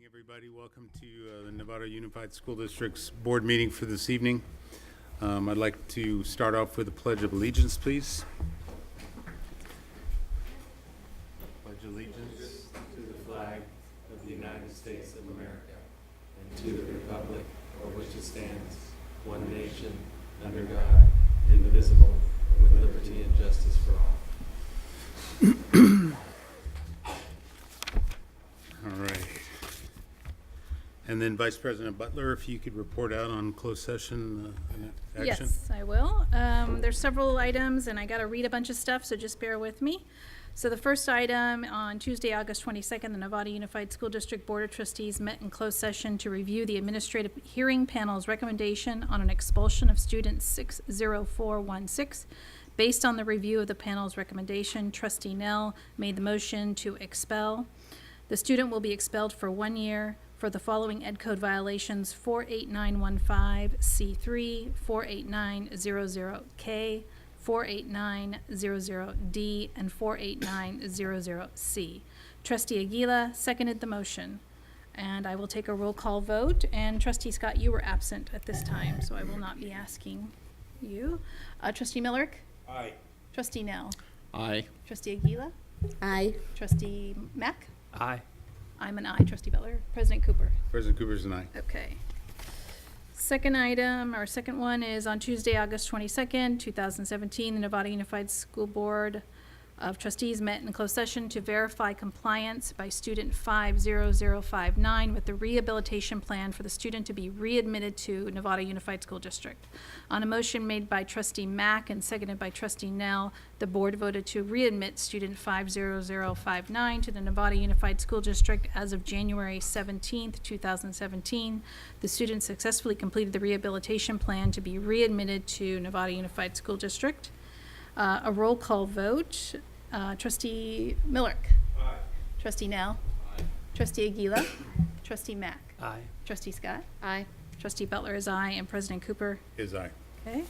everybody. Welcome to the Nevada Unified School District's board meeting for this evening. I'd like to start off with a Pledge of Allegiance, please. Pledge allegiance to the flag of the United States of America and to the republic for which it stands, one nation, under God, indivisible, with liberty and justice for all. All right. And then Vice President Butler, if you could report out on closed session action. Yes, I will. There's several items, and I got to read a bunch of stuff, so just bear with me. So the first item, on Tuesday, August 22nd, the Nevada Unified School District Board of Trustees met in closed session to review the Administrative Hearing Panel's recommendation on an expulsion of student 60416. Based on the review of the panel's recommendation, Trustee Nell made the motion to expel. The student will be expelled for 1 year for the following Ed Code violations: 48915C3, 48900K, 48900D, and 48900C. Trustee Aguila seconded the motion, and I will take a roll call vote. And Trustee Scott, you were absent at this time, so I will not be asking you. Trustee Millerick? Aye. Trustee Nell? Aye. Trustee Aguila? Aye. Trustee Mack? Aye. I'm an aye. Trustee Butler? President Cooper? President Cooper's an aye. Okay. Second item, or second one, is on Tuesday, August 22nd, 2017, the Nevada Unified School Board of Trustees met in closed session to verify compliance by student 50059 with the rehabilitation plan for the student to be readmitted to Nevada Unified School District. On a motion made by Trustee Mack and seconded by Trustee Nell, the board voted to readmit student 50059 to the Nevada Unified School District as of January 17th, 2017. The student successfully completed the rehabilitation plan to be readmitted to Nevada Unified School District. A roll call vote. Trustee Millerick? Aye. Trustee Nell? Aye. Trustee Aguila? Trustee Mack? Aye. Trustee Scott? Aye. Trustee Butler is aye, and President Cooper? Is aye. Okay.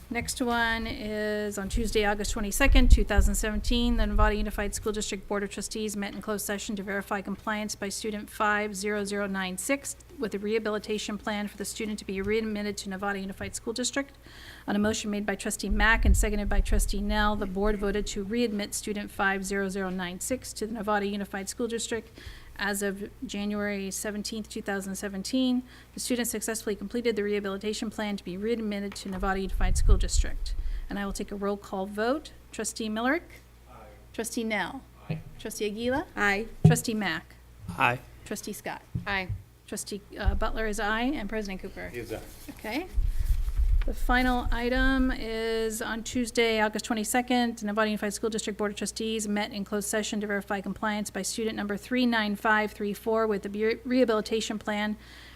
Next one is on Tuesday, August 22nd, 2017. The Nevada Unified School District Board of Trustees met in closed session to verify compliance by student 50096 with the rehabilitation plan for the student to be readmitted to Nevada Unified School District. On a motion made by Trustee Mack and seconded by Trustee Nell, the board voted to readmit student 50096 to the Nevada Unified School District as of January 17th, 2017. The student successfully completed the rehabilitation plan to be readmitted to Nevada Unified School District. And I will take a roll call vote. Trustee Millerick? Aye. Trustee Nell? Aye. Trustee Aguila? Aye. Trustee Mack? Aye. Trustee Scott? Aye. Trustee Butler is aye, and President Cooper? Is aye. Okay. The final item is on Tuesday, August 22nd, the Nevada Unified School District Board of Trustees met in closed session to verify compliance by student number 39534 with the rehabilitation plan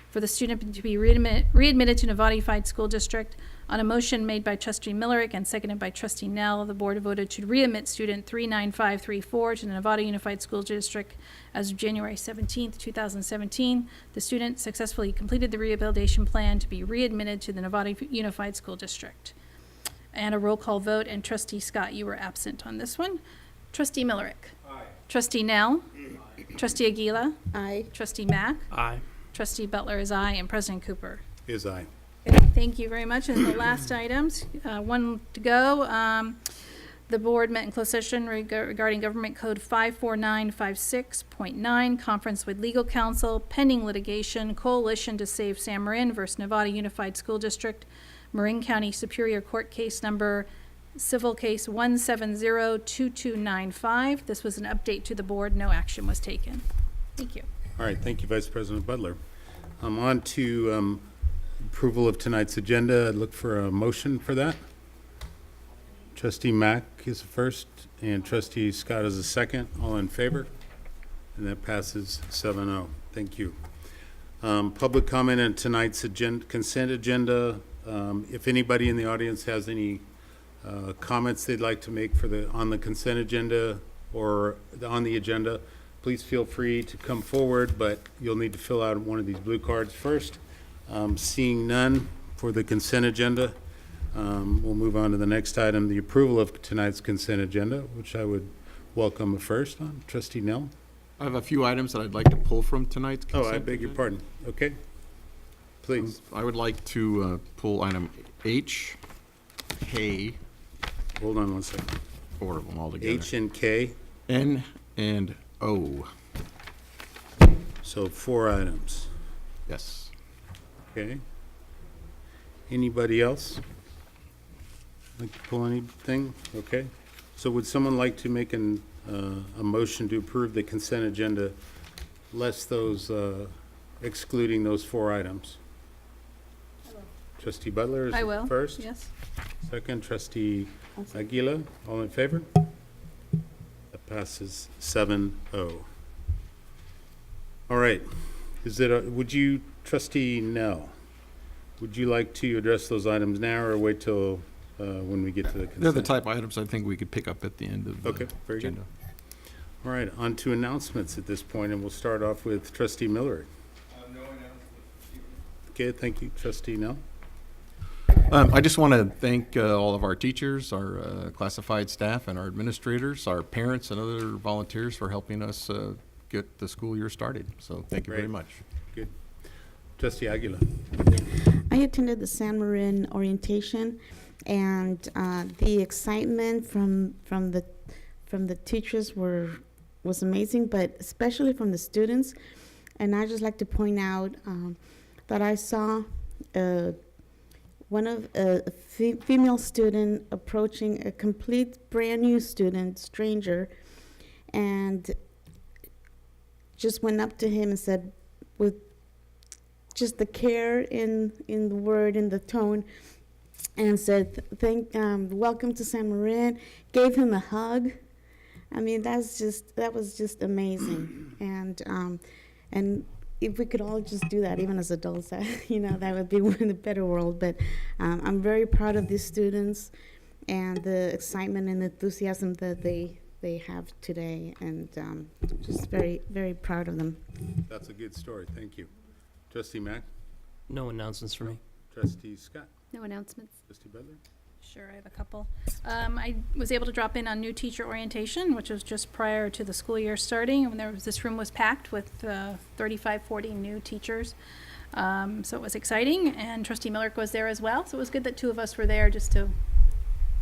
for the student to be readmitted to Nevada Unified School District. On a motion made by Trustee Millerick and seconded by Trustee Nell, the board voted to readmit student 39534 to the Nevada Unified School District as of January 17th, 2017. The student successfully completed the rehabilitation plan to be readmitted to the Nevada Unified School District. And a roll call vote, and Trustee Scott, you were absent on this one. Trustee Millerick? Aye. Trustee Nell? Trustee Aguila? Aye. Trustee Mack? Aye. Trustee Butler is aye, and President Cooper? Is aye. Okay, thank you very much. And the last items, one to go. The board met in closed session regarding Government Code 54956.9, conference with legal counsel, pending litigation, Coalition to Save San Marin versus Nevada Unified School District, Marin County Superior Court case number, civil case 1702295. This was an update to the board. No action was taken. Thank you. All right, thank you, Vice President Butler. On to approval of tonight's agenda. I'd look for a motion for that. Trustee Mack is the first, and Trustee Scott is the second. All in favor? And that passes 7-0. Thank you. Public comment on tonight's consent agenda. If anybody in the audience has any comments they'd like to make on the consent agenda or on the agenda, please feel free to come forward, but you'll need to fill out one of these blue cards first. Seeing none for the consent agenda, we'll move on to the next item, the approval of tonight's consent agenda, which I would welcome first on. Trustee Nell? I have a few items that I'd like to pull from tonight's Oh, I consent beg your agenda. pardon. Okay. Please. I would like to pull item H, K, Hold on one second. four of them all together. H and K, N and O. so 4 items. Yes. Okay. Anybody else? Like to pull anything? Okay. So would someone like to make a motion to approve the consent agenda, less those, excluding those 4 items? Trustee Butler is I will. first. Yes. Second, trustee Aguila, all in favor? That passes 7-0. All right, would you, trustee Nell, would you like to address those items now or wait till when we get to the consent? They're the type of items I think we could pick up at the end of the Okay, very good. agenda. All right, on to announcements at this point, and we'll start off with trustee Miller. No announcements. Okay, thank you, trustee Nell. I just want to thank all of our teachers, our classified staff, and our administrators, our parents, and other volunteers for helping us get the school year started. So thank you very Great. much. Good. Trustee Aguila. I attended the San Marin orientation, and the excitement from the teachers was amazing, but especially from the students. And I just like to point out that I saw a female student approaching a complete brand new student, stranger, and just went up to him and said, with just the care in the word, in the tone, and said, welcome to San Marin, gave him a hug. I mean, that was just amazing. And if we could all just do that, even as adults, that would be a better world. But I'm very proud of these students and the excitement and enthusiasm that they have today, and just very, very proud of them. That's a good story, thank you. Trustee Mack, No announcements for me. trustee Scott, No announcements. trustee Butler. Sure, I have a couple. I was able to drop in on new teacher orientation, which was just prior to the school year starting, and this room was packed with 35, 40 new teachers. So it was exciting, and Trustee Miller was there as well. So it was good that 2 of us were there just to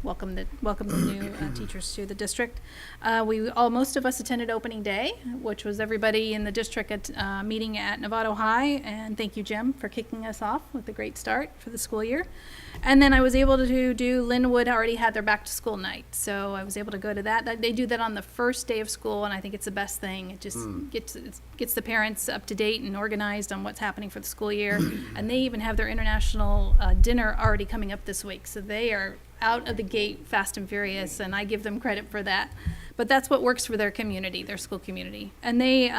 welcome the new teachers to the district. Most of us attended opening day, which was everybody in the district at meeting at Novato High, and thank you, Jim, for kicking us off with a great start for the school year. And then I was able to do, Linwood already had their back to school night, so I was able to go to that. They do that on the first day of school, and I think it's the best thing. It just gets the parents up to date and organized on what's happening for the school year. And they even have their international dinner already coming up this week, so they are out of the gate fast and furious, and I give them credit for that. But that's what works for their community, their school community. And they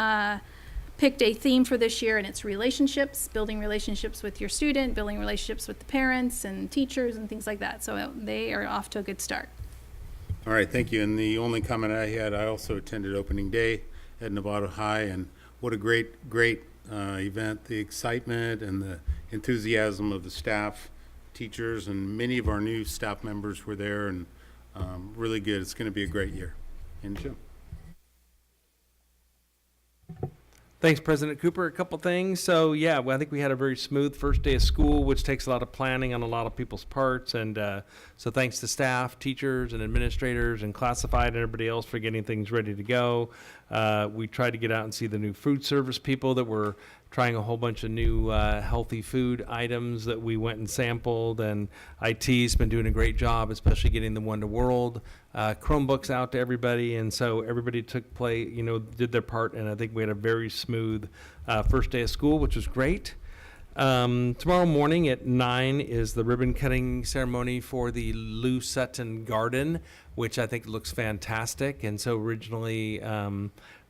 picked a theme for this year, and it's relationships, building relationships with your student, building relationships with the parents and teachers and things like that. So they are off to a good start. All right, thank you. And the only comment I had, I also attended opening day at Novato High, and what a great event. The excitement and the enthusiasm of the staff, teachers, and many of our new staff members were there, and really good. It's going to be a great year. And Jim. Thanks, President Cooper. A couple things. So, yeah, I think we had a very smooth first day of school, which takes a lot of planning on a lot of people's parts. And so thanks to staff, teachers, and administrators, and classified, and everybody else for getting things ready to go. We tried to get out and see the new food service people that were trying a whole bunch of new healthy food items that we went and sampled. And IT's been doing a great job, especially getting the One to World Chromebooks out to everybody. And so everybody did their part. And I think we had a very smooth first day of school, which was great. Tomorrow morning at 9 is the ribbon cutting ceremony for the Lou Sutton Garden, which I think looks fantastic. And so originally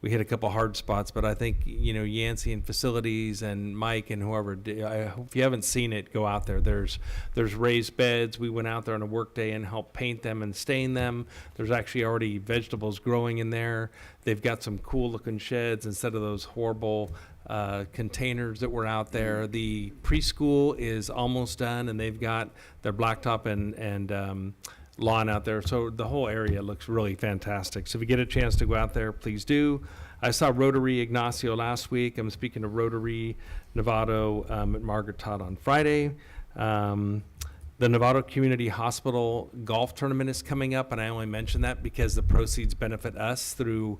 we hit a couple hard spots, but I think, Yancey and facilities and Mike and whoever, I hope if you haven't seen it, go out there. There's raised beds. We went out there on a work day and helped paint them and stain them. There's actually already vegetables growing in there. They've got some cool looking sheds instead of those horrible containers that were out there. The preschool is almost done, and they've got their blacktop and lawn out there. So the whole area looks really fantastic. So if you get a chance to go out there, please do. I saw Rotary Ignacio last week. I'm speaking to Rotary Novato at Margaret Todd on Friday. The Novato Community Hospital Golf Tournament is coming up, and I only mention that because the proceeds benefit us through,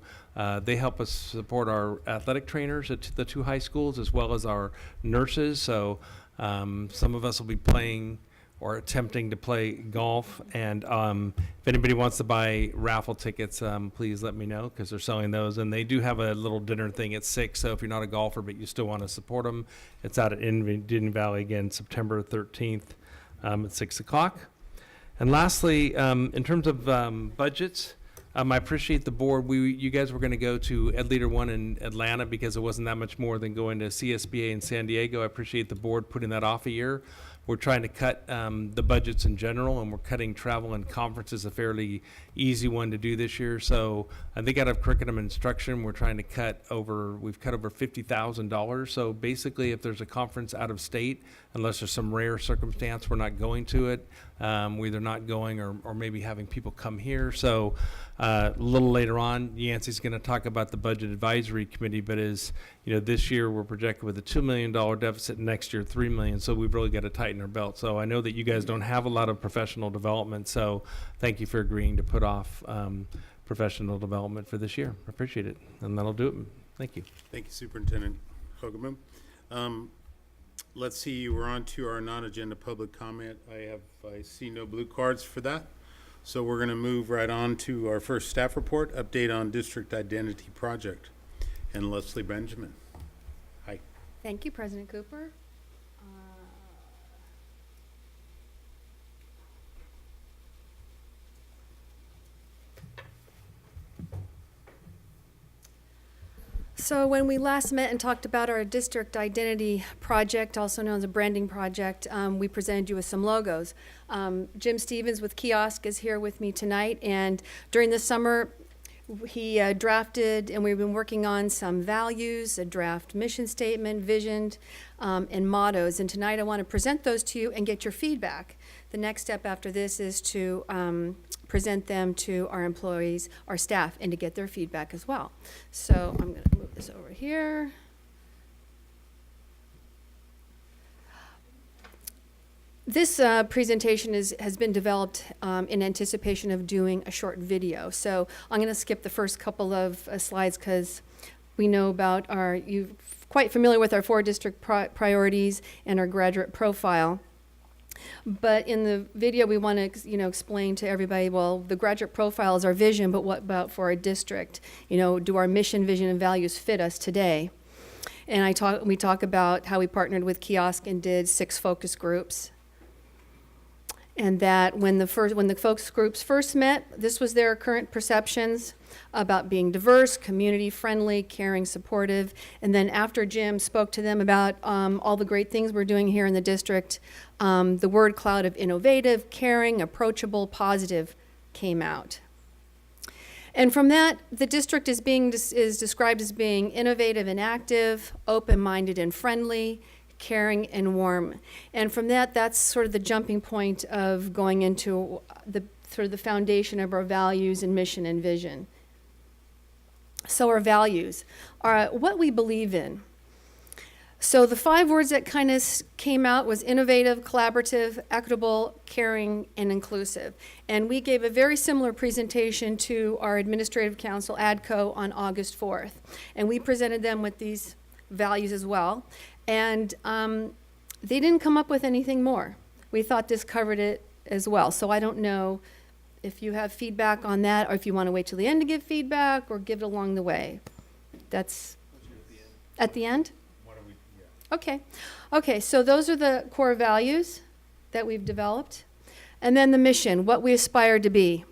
they help us support our athletic trainers at the 2 high schools as well as our nurses. So some of us will be playing or attempting to play golf. And if anybody wants to buy raffle tickets, please let me know because they're selling those. And they do have a little dinner thing at 6. So if you're not a golfer but you still want to support them, it's out at Indian Valley again, September 13th at 6 o'clock. And lastly, in terms of budgets, I appreciate the board. You guys were going to go to Ed Leader 1 in Atlanta because it wasn't that much more than going to CSBA in San Diego. I appreciate the board putting that off a year. We're trying to cut the budgets in general, and we're cutting travel and conferences, a fairly easy one to do this year. So I think out of curriculum and instruction, we're trying to we've cut over $50,000. So basically, if there's a conference out of state, unless there's some rare circumstance, we're not going to it. We're either not going or maybe having people come here. So a little later on, Yancey's going to talk about the Budget Advisory Committee, but this year we're projected with a $2 million deficit, next year $3 million, so we've really got to tighten our belt. So I know that you guys don't have a lot of professional development, so thank you for agreeing to put off professional development for this year. I appreciate it, and that'll do it. Thank you. Thank you, Superintendent Hogaboom. Let's see, we're on to our non-agenda public comment. I see no blue cards for that. So we're going to move right on to our first staff report, update on district identity project. And Leslie Benjamin. Hi. Thank you, President Cooper. So when we last met and talked about our district identity project, also known as a branding project, we presented you with some logos. Jim Stevens with Kiosk is here with me tonight, and during the summer, he drafted, and we've been working on some values, a draft mission statement, vision, and mottos. And tonight I want to present those to you and get your feedback. The next step after this is to present them to our employees, our staff, and to get their feedback as well. So I'm going to move this over here. This presentation has been developed in anticipation of doing a short video. So I'm going to skip the first couple of slides because we know about you're quite familiar with our 4 district priorities and our graduate profile. But in the video, we want to, explain to everybody, well, the graduate profile is our vision, but what about for our district? Do our mission, vision, and values fit us today? And we talk about how we partnered with Kiosk and did 6 focus groups. And that when the focus groups first met, this was their current perceptions about being diverse, community friendly, caring, supportive. And then after Jim spoke to them about all the great things we're doing here in the district, the word cloud of innovative, caring, approachable, positive came out. And from that, the district is described as being innovative and active, open-minded and friendly, caring and warm. And from that, that's sort of the jumping point of going into the foundation of our values and mission and vision. So our values are what we believe in. So the 5 words that kind of came out was innovative, collaborative, equitable, caring, and inclusive. And we gave a very similar presentation to our Administrative Council, ADCO, on August 4th. And we presented them with these values as well. And they didn't come up with anything more. We thought this covered it as well. So I don't know if you have feedback on that, or if you want to wait till the end to give feedback, or give it along the way. That's at the end? Okay. Okay, so those are the core values that we've developed. And then the mission, what we aspire to be.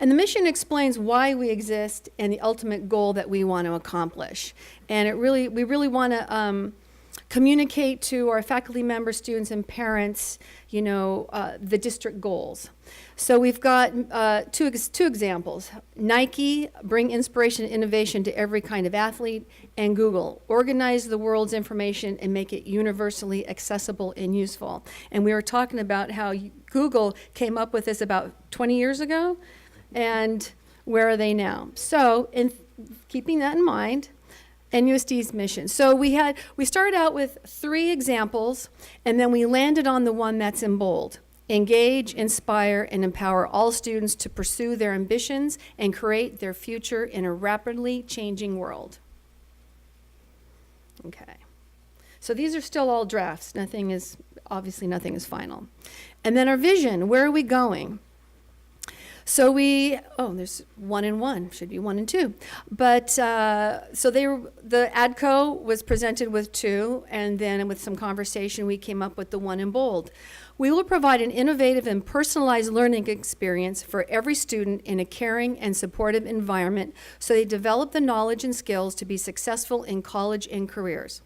And the mission explains why we exist and the ultimate goal that we want to accomplish. And we really want to communicate to our faculty members, students, and parents, the district goals. So we've got two examples. Nike, bring inspiration and innovation to every kind of athlete, and Google, organize the world's information and make it universally accessible and useful. And we were talking about how Google came up with this about 20 years ago, and where are they now? So in keeping that in mind, NUSD's mission. So we started out with 3 examples, and then we landed on the one that's in bold. Engage, inspire, and empower all students to pursue their ambitions and create their future in a rapidly changing world. Okay. So these are still all drafts. Obviously nothing is final. And then our vision, where are we going? So there's 1 and 1, should be 1 and 2. But, the ADCO was presented with 2, and then with some conversation, we came up with the 1 in bold. We will provide an innovative and personalized learning experience for every student in a caring and supportive environment so they develop the knowledge and skills to be successful in college and careers.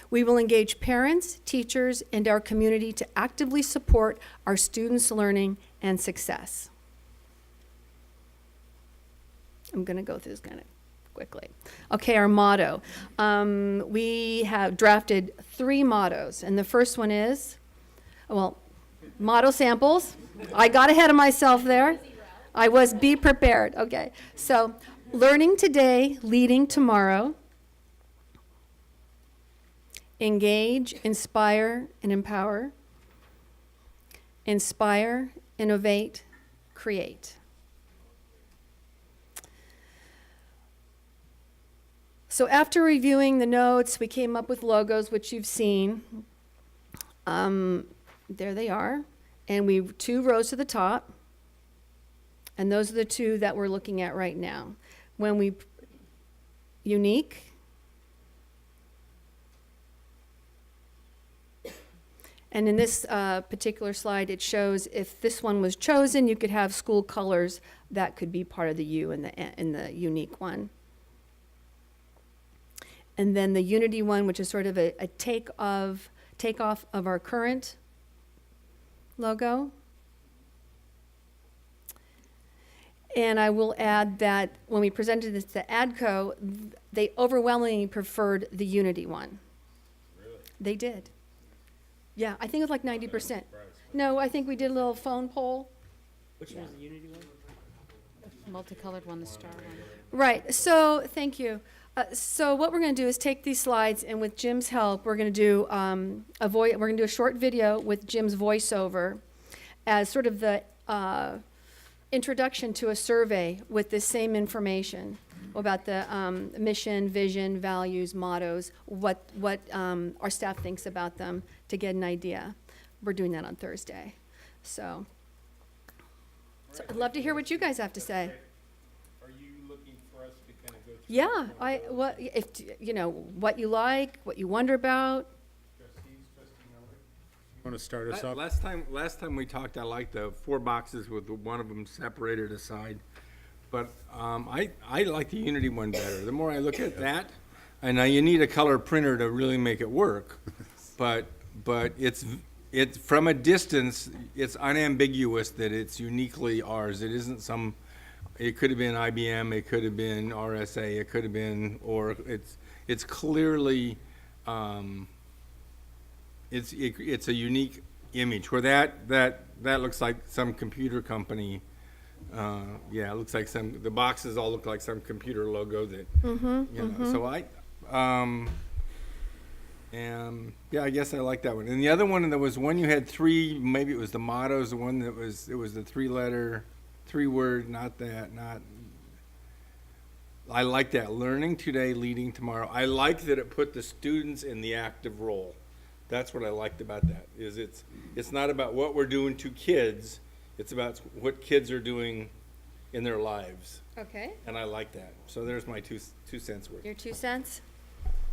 We will engage parents, teachers, and our community to actively support our students' learning and success. I'm going to go through this kind of quickly. Okay, our motto. We have drafted 3 mottos, and the first one is, motto samples. I got ahead of myself there. I was be prepared. Okay, so learning today, leading tomorrow. Engage, inspire, and empower. Inspire, innovate, create. So after reviewing the notes, we came up with logos, which you've seen. There they are. And 2 rows to the top. And those are the 2 that we're looking at right now. Unique. And in this particular slide, it shows if this one was chosen, you could have school colors that could be part of the U in the unique one. And then the unity one, which is sort of a takeoff of our current logo. And I will add that when we presented this to ADCO, they overwhelmingly preferred the unity one. Really? They did. Yeah, I think it was like 90%. No, I think we did a little phone poll. Which one's the Unity one? Multicolored one, the star one. Right, so thank you. So what we're going to do is take these slides, and with Jim's help, we're going to do a short video with Jim's voiceover as sort of the introduction to a survey with this same information about the mission, vision, values, mottos, what our staff thinks about them to get an idea. We're doing that on Thursday. So I'd love to hear what you guys have to say. Are you looking for us to kind of go through? Yeah, what you like, what you wonder about. Trustee Miller? You want to start us off? Last time we talked, I liked the 4 boxes with one of them separated aside. But I like the Unity one better. The more I look at that, and now you need a color printer to really make it work, but it's from a distance, it's unambiguous that it's uniquely ours. It isn't it could have been IBM, it could have been RSA, it could have been, or it's clearly, it's a unique image where that looks like some computer company. It looks like the boxes all look like some computer logo that, So I guess I like that one. And the other one, there was one you had 3, maybe it was the mottos, the one that was the 3-word, I like that. Learning today, leading tomorrow. I like that it put the students in the active role. That's what I liked about that, is it's not about what we're doing to kids. It's about what kids are doing in their lives. Okay. And I like that. So there's my 2 cents worth. Your 2 cents?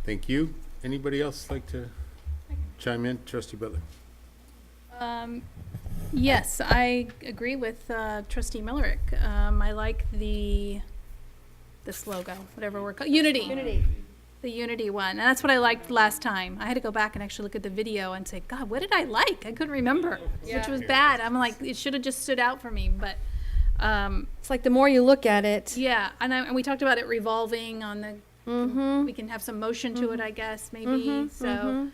Thank you. Anybody else like to chime in? Trustee Butler? Yes, I agree with Trustee Millerick. I like this logo, whatever we're calling, Unity. Unity. The Unity one, and that's what I liked last time. I had to go back and actually look at the video and say, God, what did I like? I couldn't remember, which was bad. I'm like, it should have just stood out for me, but, It's like the more you look at it, yeah, and we talked about it revolving on the, mm-hmm, we can have some motion to it, I guess, maybe, so,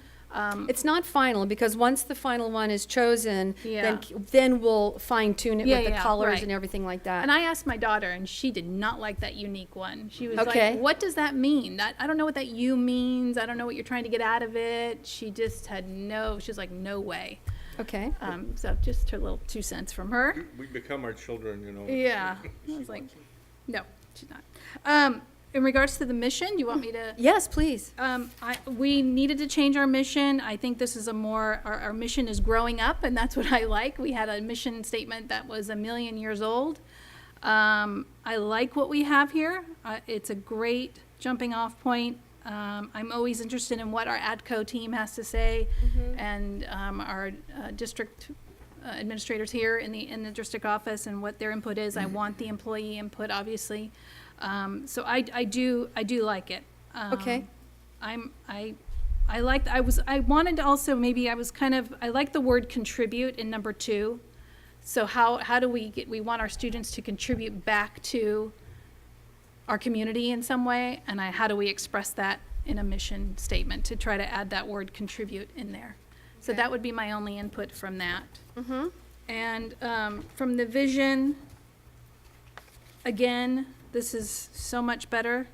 it's not final, because once the final one is chosen, Yeah. then we'll fine tune it Yeah, with the yeah, colors right. and everything like that. and I asked my daughter, and she did not like that unique one. She was Okay. like, what does that mean? I don't know what that U means. I don't know what you're trying to get out of it. She just had she was like, no way. Okay. So just a little 2 cents from her. We become our children, you know. Yeah, I was like, no, she's not. In regards to the mission, you want me to? Yes, please. We needed to change our mission. I think this is our mission is growing up, and that's what I like. We had a mission statement that was 1,000,000 years old. I like what we have here. It's a great jumping off point. I'm always interested in what our ADCO team has to say, and our district administrators here in the district office and what their input is. I want the employee input, obviously. So I do like it. Okay. I wanted to also, maybe I like the word contribute in number 2. So how do we want our students to contribute back to our community in some way, and how do we express that in a mission statement to try to add that word contribute in there. So Okay. that would be my only input from that. Mm-hmm. And from the vision, again, this is so much better.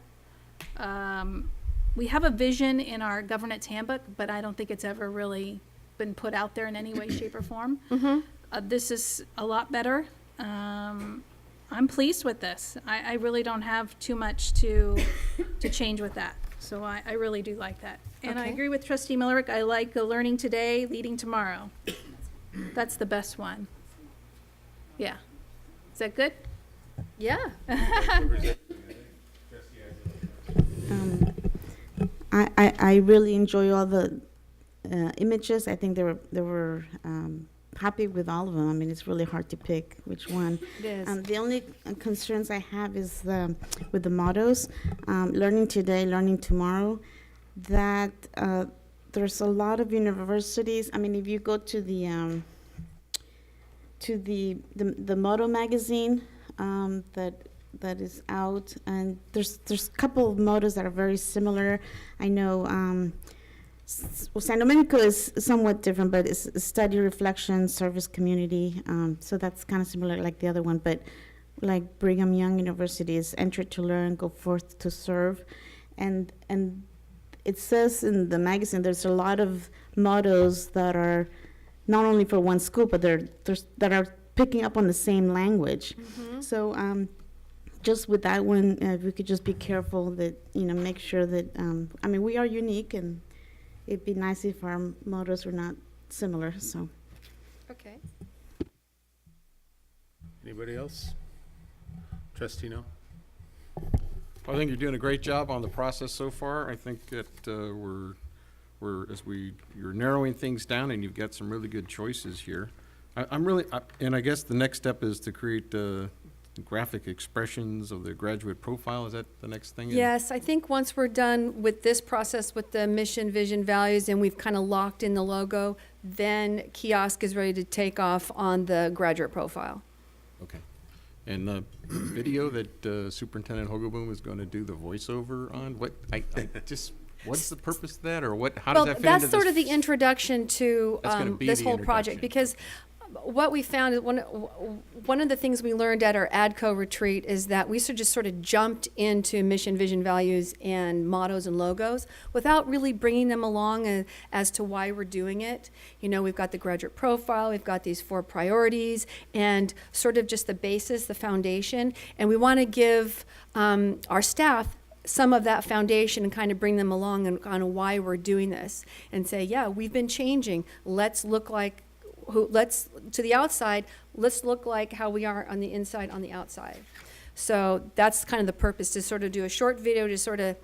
We have a vision in our governance handbook, but I don't think it's ever really been put out there in any way, shape, or form. Mm-hmm. This is a lot better. I'm pleased with this. I really don't have too much to change with that. So I really do like that. And I Okay. agree with Trustee Millerick. I like the learning today, leading tomorrow. That's the best one. Yeah. Is that good? Yeah. I really enjoy all the images. I think they were happy with all of them. I mean, it's really hard to pick which one. It is. The only concerns I have is with the mottos, learning today, learning tomorrow, that there's a lot of universities. I mean, if you go to the motto magazine that is out, and there's a couple of mottos that are very similar. I know San Domenico is somewhat different, but it's study, reflection, service, community. So that's kind of similar like the other one, but like Brigham Young University is enter to learn, go forth to serve. And it says in the magazine there's a lot of mottos that are not only for one school, but that are picking up on the same language. Mm-hmm. So just with that one, if we could just be careful that, make sure that, I mean, we are unique, and it'd be nice if our mottos were not similar, so. Okay. Anybody else? Trustee No? I think you're doing a great job on the process so far. I think that you're narrowing things down, and you've got some really good choices here. And I guess the next step is to create graphic expressions of the graduate profile. Is that the next thing? Yes, I think once we're done with this process with the mission, vision, values, and we've kind of locked in the logo, then Kiosk is ready to take off on the graduate profile. Okay. And the video that Superintendent Hogaboom is going to do the voiceover on, what's the purpose of that, or how does that fit into That's this? sort of the introduction to That's gonna be this the whole project, introduction. because what we found is one of the things we learned at our ADCO retreat is that we just sort of jumped into mission, vision, values, and mottos and logos without really bringing them along as to why we're doing it. We've got the graduate profile, we've got these 4 priorities, and sort of just the basis, the foundation, and we want to give our staff some of that foundation and kind of bring them along on why we're doing this, and say, yeah, we've been changing. Let's look like to the outside, let's look like how we are on the inside, on the outside. So that's kind of the purpose, to sort of do a short video to sort of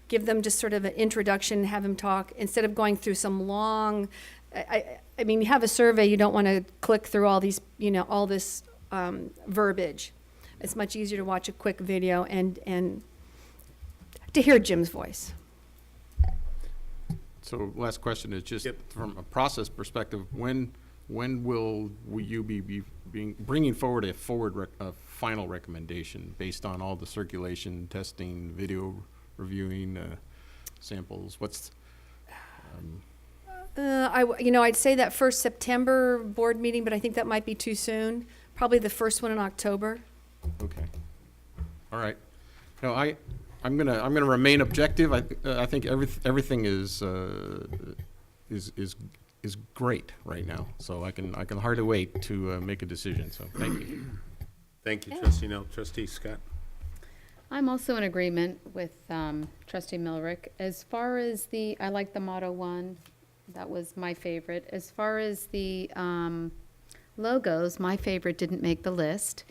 give them just sort of an introduction, have them talk, instead of going through some long, I mean, you have a survey, you don't want to click through all these, all this verbiage. It's much easier to watch a quick video and to hear Jim's voice. So last question is just Yep. from a process perspective, when will you be bringing forward a final recommendation based on all the circulation, testing, video reviewing, samples? I'd say that first September board meeting, but I think that might be too soon. Probably the first one in October. Okay. All right. No, I'm gonna remain objective. I think everything is great right now. So I can hardly wait to make a decision. So thank you. Thank you, Trustee Nell. Trustee Scott? I'm also in agreement with Trustee Milrick. As far as I like the motto one. That was my favorite. As far as the logos, my favorite didn't make the list.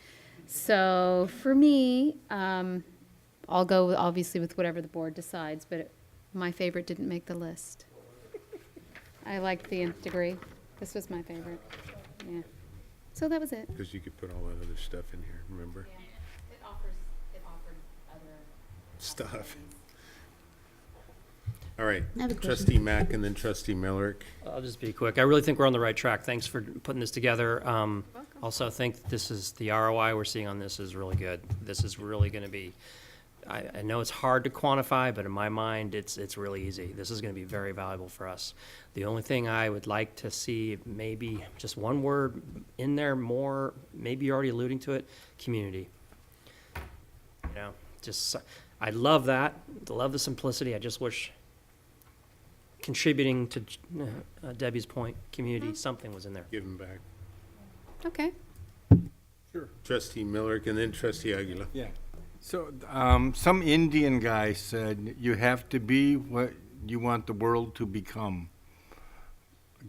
So for me, I'll go obviously with whatever the board decides, but my favorite didn't make the list. I liked the nth degree. This was my favorite. Yeah. So that was it. Because you could put all that other stuff in here, remember? It offered other Stuff. All right, I have a question. Trustee Mack and then Trustee Millerick. I'll just be quick. I really think we're on the right track. Thanks for putting this together. Also, I think this is, the ROI we're seeing on this is really good. This is really going to be, I know it's hard to quantify, but in my mind, it's really easy. This is going to be very valuable for us. The only thing I would like to see, maybe just one word in there more, maybe you're already alluding to it, community. You know, just, I love that. I love the simplicity. I just wish contributing to Debbie's point, community, something was in there. Give them back. Okay. Sure. Trustee Millerick and then Trustee Aguila. Yeah. So, some Indian guy said, you have to be what you want the world to become.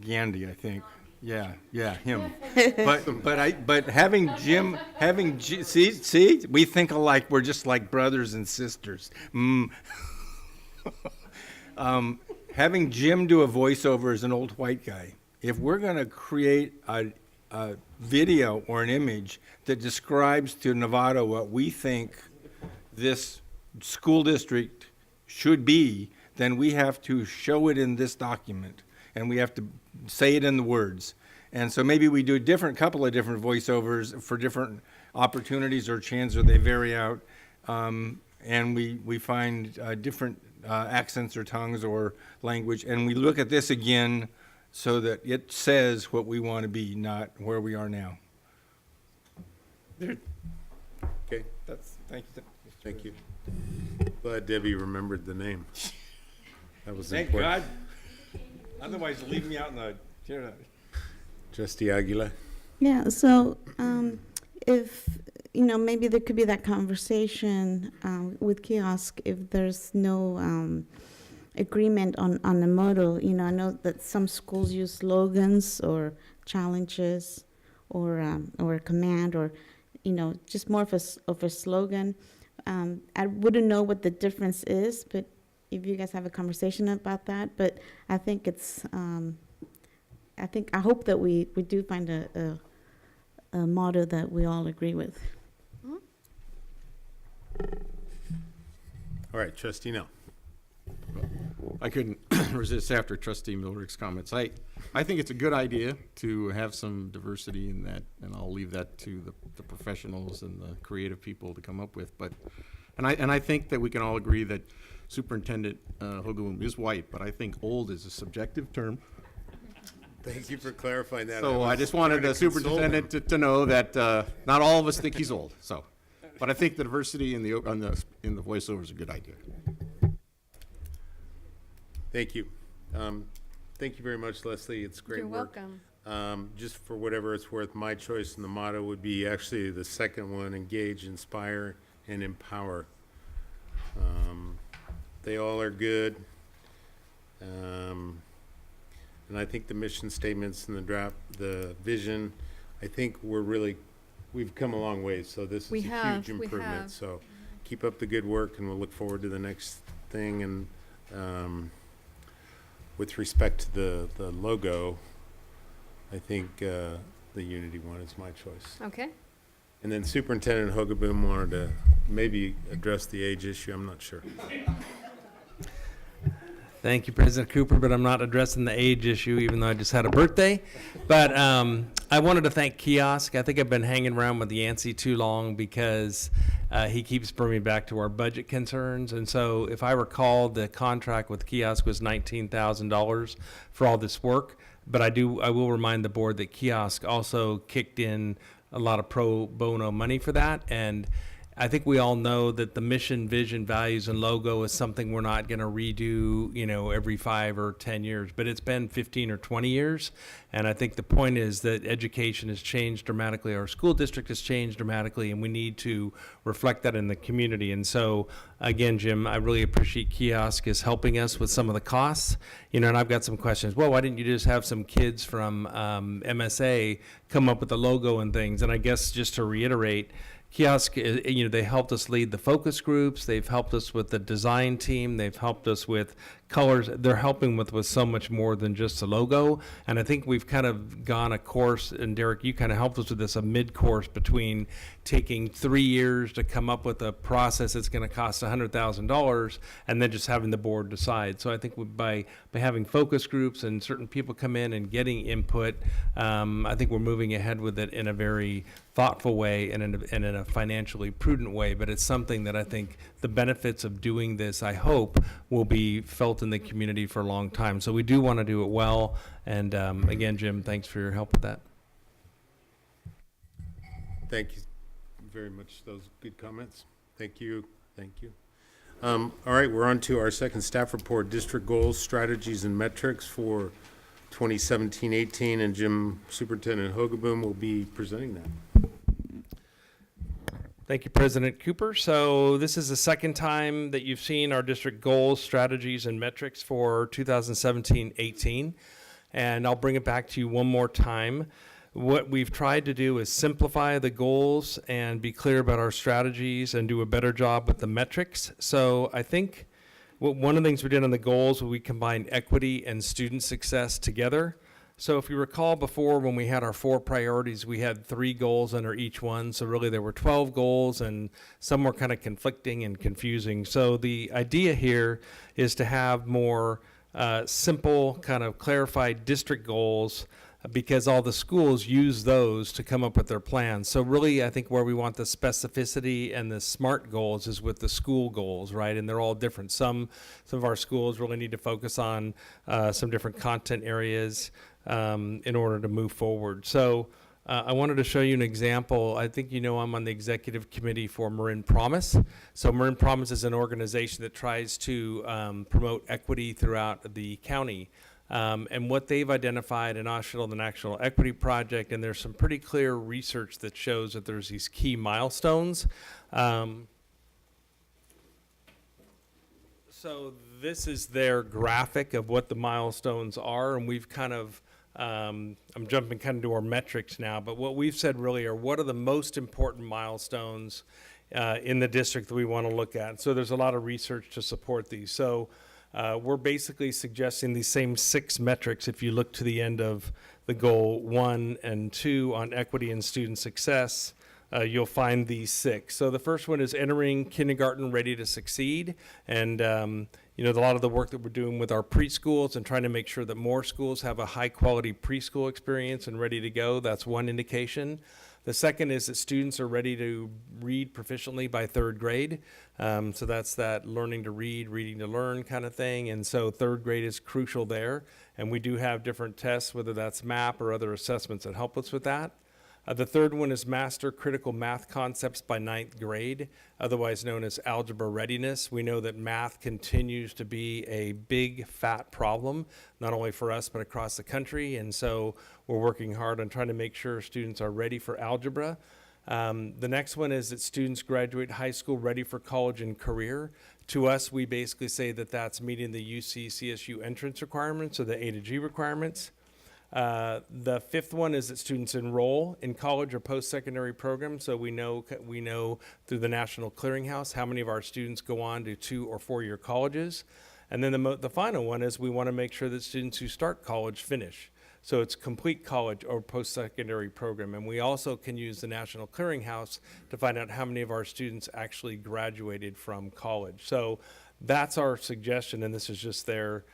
Gandhi, I think. Yeah, him. But having Jim, see, we think alike. We're just like brothers and sisters. Having Jim do a voiceover as an old white guy, if we're going to create a video or an image that describes to Novato what we think this school district should be, then we have to show it in this document, and we have to say it in the words. And so maybe we do a couple of different voiceovers for different opportunities or chances, or they vary out, and we find different accents or tongues or language, and we look at this again so that it says what we want to be, not where we are now. Okay, Thank you. thank you. Glad Debbie remembered the name. That was Thank important. God. Otherwise, leave me out in the. Trustee Aguila? Yeah, so if, maybe there could be that conversation with kiosk if there's no agreement on the motto. I know that some schools use slogans or challenges or a command or, just more of a slogan. I wouldn't know what the difference is, but if you guys have a conversation about that, but I think it's, I hope that we do find a motto that we all agree with. All right, Trustee Nell. I couldn't resist after Trustee Millerick's comments. I think it's a good idea to have some diversity in that, and I'll leave that to the professionals and the creative people to come up with. And I think that we can all agree that Superintendent Hogaboom is white, but I think old is a subjective term. Thank you for clarifying that. So I was just wanted trying the to console him. superintendent to know that not all of us think he's old. So, but I think the diversity in the voiceover is a good idea. Thank you. Thank you very much, Leslie. It's great You're work. welcome. Just for whatever it's worth, my choice in the motto would be actually the second one, engage, inspire, and empower. They all are good. And I think the mission statements and the vision, I think we've come a long way. So this is We a have, huge we improvement. have. So keep up the good work, and we'll look forward to the next thing. And with respect to the logo, I think the Unity one is my choice. Okay. And then Superintendent Hogaboom wanted to maybe address the age issue. I'm not sure. Thank you, President Cooper, but I'm not addressing the age issue, even though I just had a birthday. But I wanted to thank Kiosk. I think I've been hanging around with Yancey too long because he keeps bringing me back to our budget concerns. And so if I recall, the contract with Kiosk was $19,000 for all this work. But I will remind the board that Kiosk also kicked in a lot of pro bono money for that. And I think we all know that the mission, vision, values, and logo is something we're not going to redo, every 5 or 10 years, but it's been 15 or 20 years. And I think the point is that education has changed dramatically. Our school district has changed dramatically, and we need to reflect that in the community. And so, again, Jim, I really appreciate Kiosk is helping us with some of the costs. And I've got some questions. Well, why didn't you just have some kids from MSA come up with the logo and things? And I guess just to reiterate, Kiosk, they helped us lead the focus groups. They've helped us with the design team. They've helped us with colors. They're helping with so much more than just a logo. And I think we've kind of gone a course, and Derek, you kind of helped us with this, a mid-course between taking 3 years to come up with a process that's going to cost $100,000 and then just having the board decide. So I think by having focus groups and certain people come in and getting input, I think we're moving ahead with it in a very thoughtful way and in a financially prudent way. But it's something that I think the benefits of doing this, I hope, will be felt in the community for a long time. So we do want to do it well. And again, Jim, thanks for your help with that. Thank you very much. Those good comments. Thank you. Thank you. All right, we're on to our second staff report, district goals, strategies, and metrics for 2017-18, and Jim Superintendent Hogaboom will be presenting that. Thank you, President Cooper. So this is the second time that you've seen our district goals, strategies, and metrics for 2017-18. And I'll bring it back to you one more time. What we've tried to do is simplify the goals and be clear about our strategies and do a better job with the metrics. So I think one of the things we did on the goals, we combined equity and student success together. So if you recall before, when we had our 4 priorities, we had 3 goals under each one. So really there were 12 goals, and some were kind of conflicting and confusing. So the idea here is to have more simple, kind of clarified district goals, because all the schools use those to come up with their plans. So really, I think where we want the specificity and the SMART goals is with the school goals, right? And they're all different. Some of our schools really need to focus on some different content areas in order to move forward. So I wanted to show you an example. I think I'm on the executive committee for Marin Promise. So Marin Promise is an organization that tries to promote equity throughout the county. And what they've identified in the National Equity Project, and there's some pretty clear research that shows that there's these key milestones. So this is their graphic of what the milestones are, and we've kind of, I'm jumping kind of to our metrics now, but what we've said really are what are the most important milestones in the district that we want to look at. So there's a lot of research to support these. So we're basically suggesting these same 6 metrics. If you look to the end of the goal 1 and 2 on equity and student success, you'll find these 6. So the first one is entering kindergarten ready to succeed. And, a lot of the work that we're doing with our preschools and trying to make sure that more schools have a high quality preschool experience and ready to go. That's one indication. The second is that students are ready to read proficiently by 3rd grade. So that's that learning to read, reading to learn kind of thing. And so 3rd grade is crucial there. And we do have different tests, whether that's MAP or other assessments that help us with that. The third one is master critical math concepts by 9th grade, otherwise known as algebra readiness. We know that math continues to be a big, fat problem, not only for us, but across the country. And so we're working hard on trying to make sure students are ready for algebra. The next one is that students graduate high school ready for college and career. To us, we basically say that that's meeting the UC CSU entrance requirements or the A to G requirements. The 5th one is that students enroll in college or post-secondary programs. So we know through the National Clearinghouse how many of our students go on to 2 or 4-year colleges. And then the final one is we want to make sure that students who start college finish. So it's complete college or post-secondary program. And we also can use the National Clearinghouse to find out how many of our students actually graduated from college. So That's our suggestion, and this is just their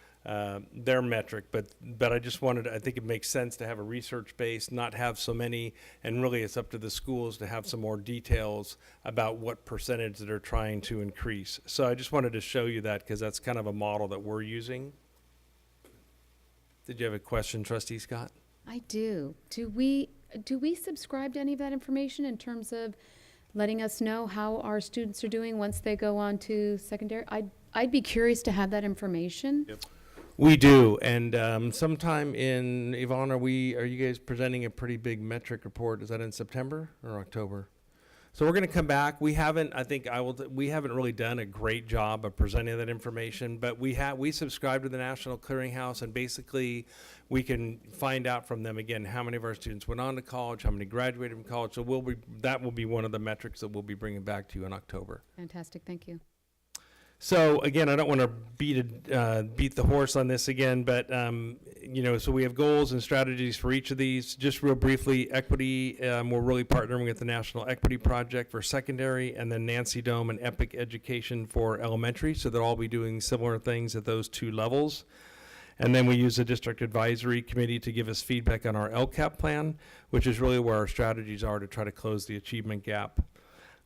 metric. But I just wanted, I think it makes sense to have a research base, not have so many, and really it's up to the schools to have some more details about what percentage that are trying to increase. So I just wanted to show you that because that's kind of a model that we're using. Did you have a question, Trustee Scott? I do. Do we subscribe to any of that information in terms of letting us know how our students are doing once they go on to secondary? I'd be curious to have that information. Yep. We do, and sometime in, Yvonne, are you guys presenting a pretty big metric report? Is that in September or October? So we're going to come back. We haven't really done a great job of presenting that information, but we subscribe to the National Clearinghouse, and basically we can find out from them again how many of our students went on to college, how many graduated from college. So that will be one of the metrics that we'll be bringing back to you in October. Fantastic, thank you. So again, I don't want to beat the horse on this again, but so we have goals and strategies for each of these. Just real briefly, equity, we're really partnering with the National Equity Project for secondary, and then Nancy Dome and Epic Education for elementary. So they'll all be doing similar things at those two levels. And then we use the district advisory committee to give us feedback on our LCAP plan, which is really where our strategies are to try to close the achievement gap.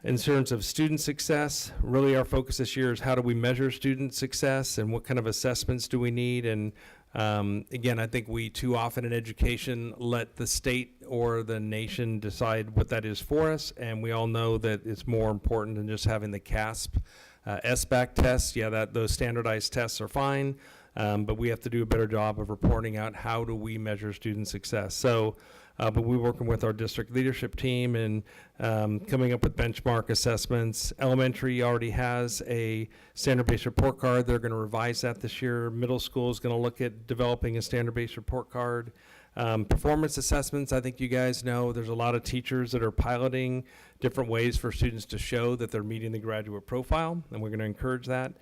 In terms of student success, really our focus this year is how do we measure student success and what kind of assessments do we need? And again, I think we too often in education let the state or the nation decide what that is for us. And we all know that it's more important than just having the CASP SBAC tests. Yeah, those standardized tests are fine, but we have to do a better job of reporting out how do we measure student success. So. But we're working with our district leadership team and coming up with benchmark assessments. Elementary already has a standard-based report card. They're going to revise that this year. Middle school is going to look at developing a standard-based report card. Performance assessments, I think you guys know there's a lot of teachers that are piloting different ways for students to show that they're meeting the graduate profile, and we're going to encourage that.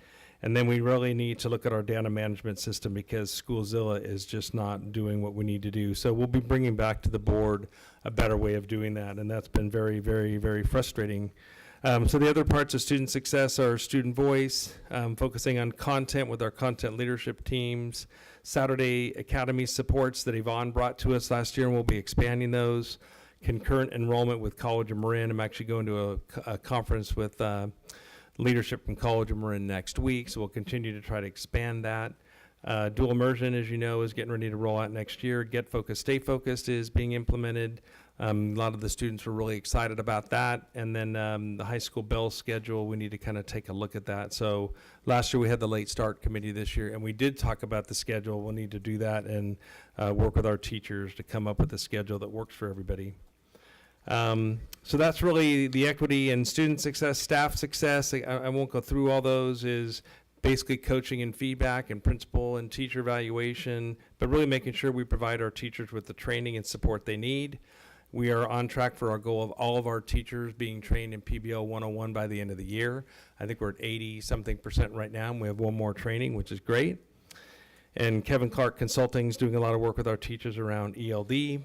And then we really need to look at our data management system because Schoolzilla is just not doing what we need to do. So we'll be bringing back to the board a better way of doing that, and that's been very, very, very frustrating. So the other parts of student success are student voice, focusing on content with our content leadership teams, Saturday Academy supports that Yvonne brought to us last year, and we'll be expanding those, concurrent enrollment with College of Marin. I'm actually going to a conference with leadership from College of Marin next week, so we'll continue to try to expand that. Dual immersion, as you know, is getting ready to roll out next year. Get Focused, Stay Focused is being implemented. A lot of the students were really excited about that. And then the high school bell schedule, we need to kind of take a look at that. So last year we had the late start committee this year, and we did talk about the schedule. We'll need to do that and work with our teachers to come up with a schedule that works for everybody. So that's really the equity and student success, staff success. I won't go through all those, is basically coaching and feedback and principal and teacher evaluation, but really making sure we provide our teachers with the training and support they need. We are on track for our goal of all of our teachers being trained in PBL 101 by the end of the year. I think we're at 80-something% right now, and we have one more training, which is great. And Kevin Clark Consulting is doing a lot of work with our teachers around ELD.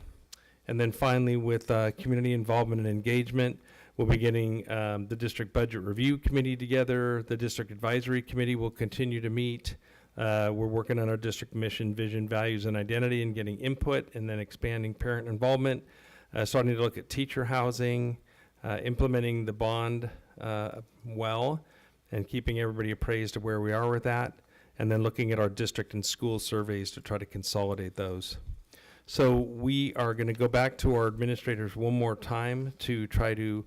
And then finally, with community involvement and engagement, we'll be getting the district budget review committee together. The district advisory committee will continue to meet. We're working on our district mission, vision, values, and identity, and getting input, and then expanding parent involvement. Starting to look at teacher housing, implementing the bond well, and keeping everybody appraised of where we are with that. And then looking at our district and school surveys to try to consolidate those. So we are going to go back to our administrators one more time to try to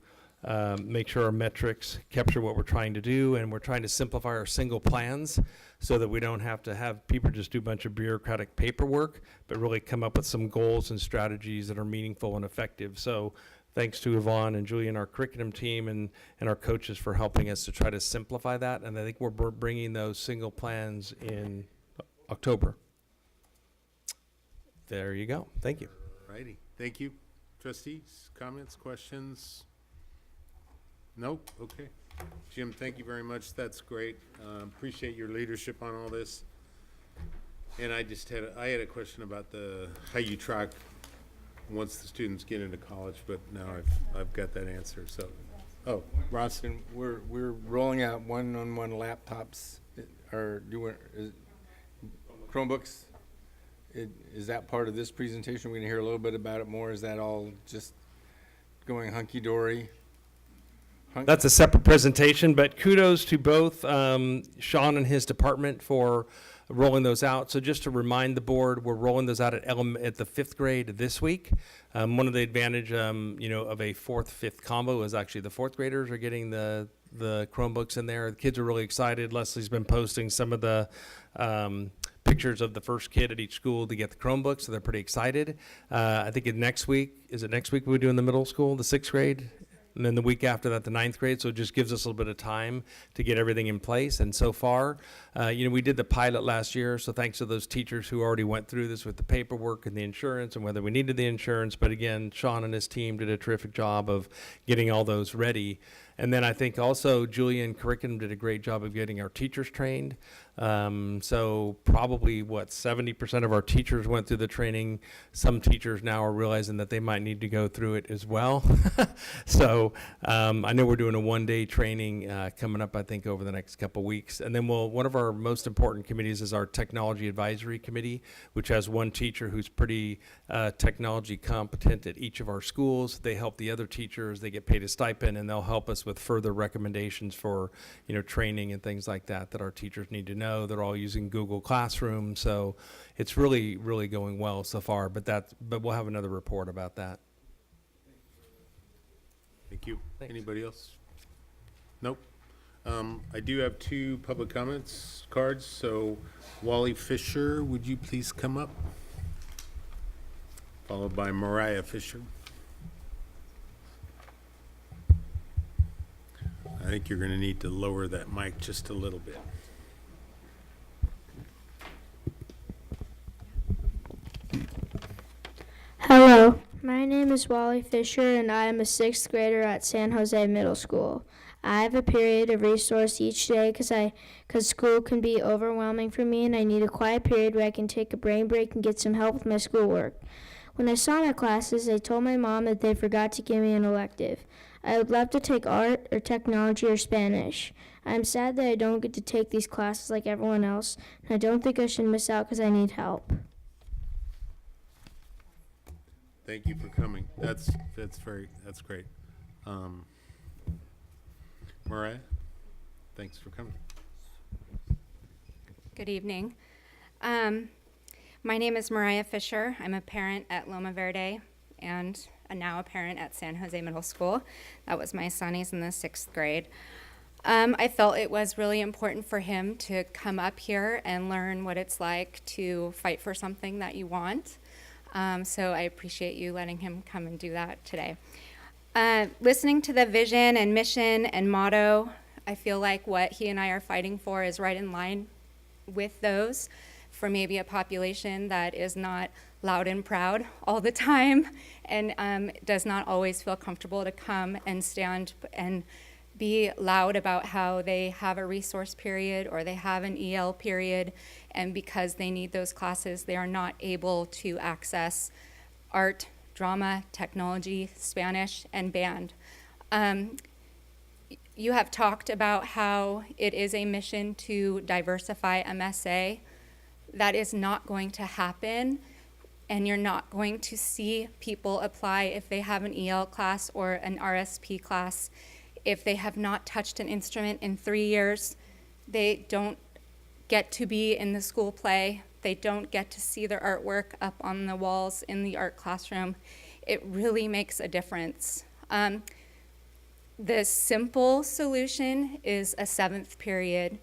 make sure our metrics capture what we're trying to do, and we're trying to simplify our single plans so that we don't have to have people just do a bunch of bureaucratic paperwork, but really come up with some goals and strategies that are meaningful and effective. So thanks to Yvonne and Julie and our curriculum team and our coaches for helping us to try to simplify that, and I think we're bringing those single plans in October. There you go. Thank you. Righty. Thank you. Trustees, comments, questions? Nope. Okay. Jim, thank you very much. That's great. Appreciate your leadership on all this. And I had a question about how you track once the students get into college, but now I've got that answer. So, Ross. And we're rolling out one-on-one laptops are doing, Chromebooks? Is that part of this presentation? We're gonna hear a little bit about it more. Is that all just going hunky-dory? That's a separate presentation, but kudos to both Sean and his department for rolling those out. So just to remind the board, we're rolling those out at the 5th grade this week. One of the advantage, of a 4th, 5th combo is actually the 4th graders are getting the Chromebooks in there. The kids are really excited. Leslie's been posting some of the pictures of the first kid at each school to get the Chromebooks, so they're pretty excited. I think next week we do in the middle school, the 6th grade? And then the week after that, the 9th grade. So it just gives us a little bit of time to get everything in place. And so far, we did the pilot last year. So thanks to those teachers who already went through this with the paperwork and the insurance and whether we needed the insurance. But again, Sean and his team did a terrific job of getting all those ready. And then I think also Julia and Curriculum did a great job of getting our teachers trained. So probably 70% of our teachers went through the training. Some teachers now are realizing that they might need to go through it as well. So I know we're doing a one-day training coming up, I think, over the next couple weeks. And then one of our most important committees is our Technology Advisory Committee, which has one teacher who's pretty technology competent at each of our schools. They help the other teachers. They get paid a stipend, and they'll help us with further recommendations for, training and things like that our teachers need to know. They're all using Google Classroom, so it's really, really going well so far. But we'll have another report about that. Thank you. Thanks. Anybody else? Nope. I do have 2 public comments cards, so Wally Fisher, would you please come up? Followed by Mariah Fisher. I think you're going to need to lower that mic just a little bit. Hello, my name is Wally Fisher and I am a 6th grader at San Jose Middle School. I have a period of resource each day because school can be overwhelming for me and I need a quiet period where I can take a brain break and get some help with my schoolwork. When I saw my classes, I told my mom that they forgot to give me an elective. I would love to take art or technology or Spanish. I'm sad that I don't get to take these classes like everyone else, and I don't think I should miss out because I need help. Thank you for coming. That's great. Mariah, thanks for coming. Good evening. My name is Mariah Fisher. I'm a parent at Loma Verde and now a parent at San Jose Middle School. That was my son. He's in the 6th grade. I felt it was really important for him to come up here and learn what it's like to fight for something that you want. So I appreciate you letting him come and do that today. Listening to the vision and mission and motto, I feel like what he and I are fighting for is right in line with those for maybe a population that is not loud and proud all the time and does not always feel comfortable to come and stand and be loud about how they have a resource period or they have an EL period, and because they need those classes, they are not able to access art, drama, technology, Spanish, and band. You have talked about how it is a mission to diversify MSA. That is not going to happen, and you're not going to see people apply if they have an EL class or an RSP class. If they have not touched an instrument in 3 years, they don't get to be in the school play. They don't get to see their artwork up on the walls in the art classroom. It really makes a difference. The simple solution is a 7th period.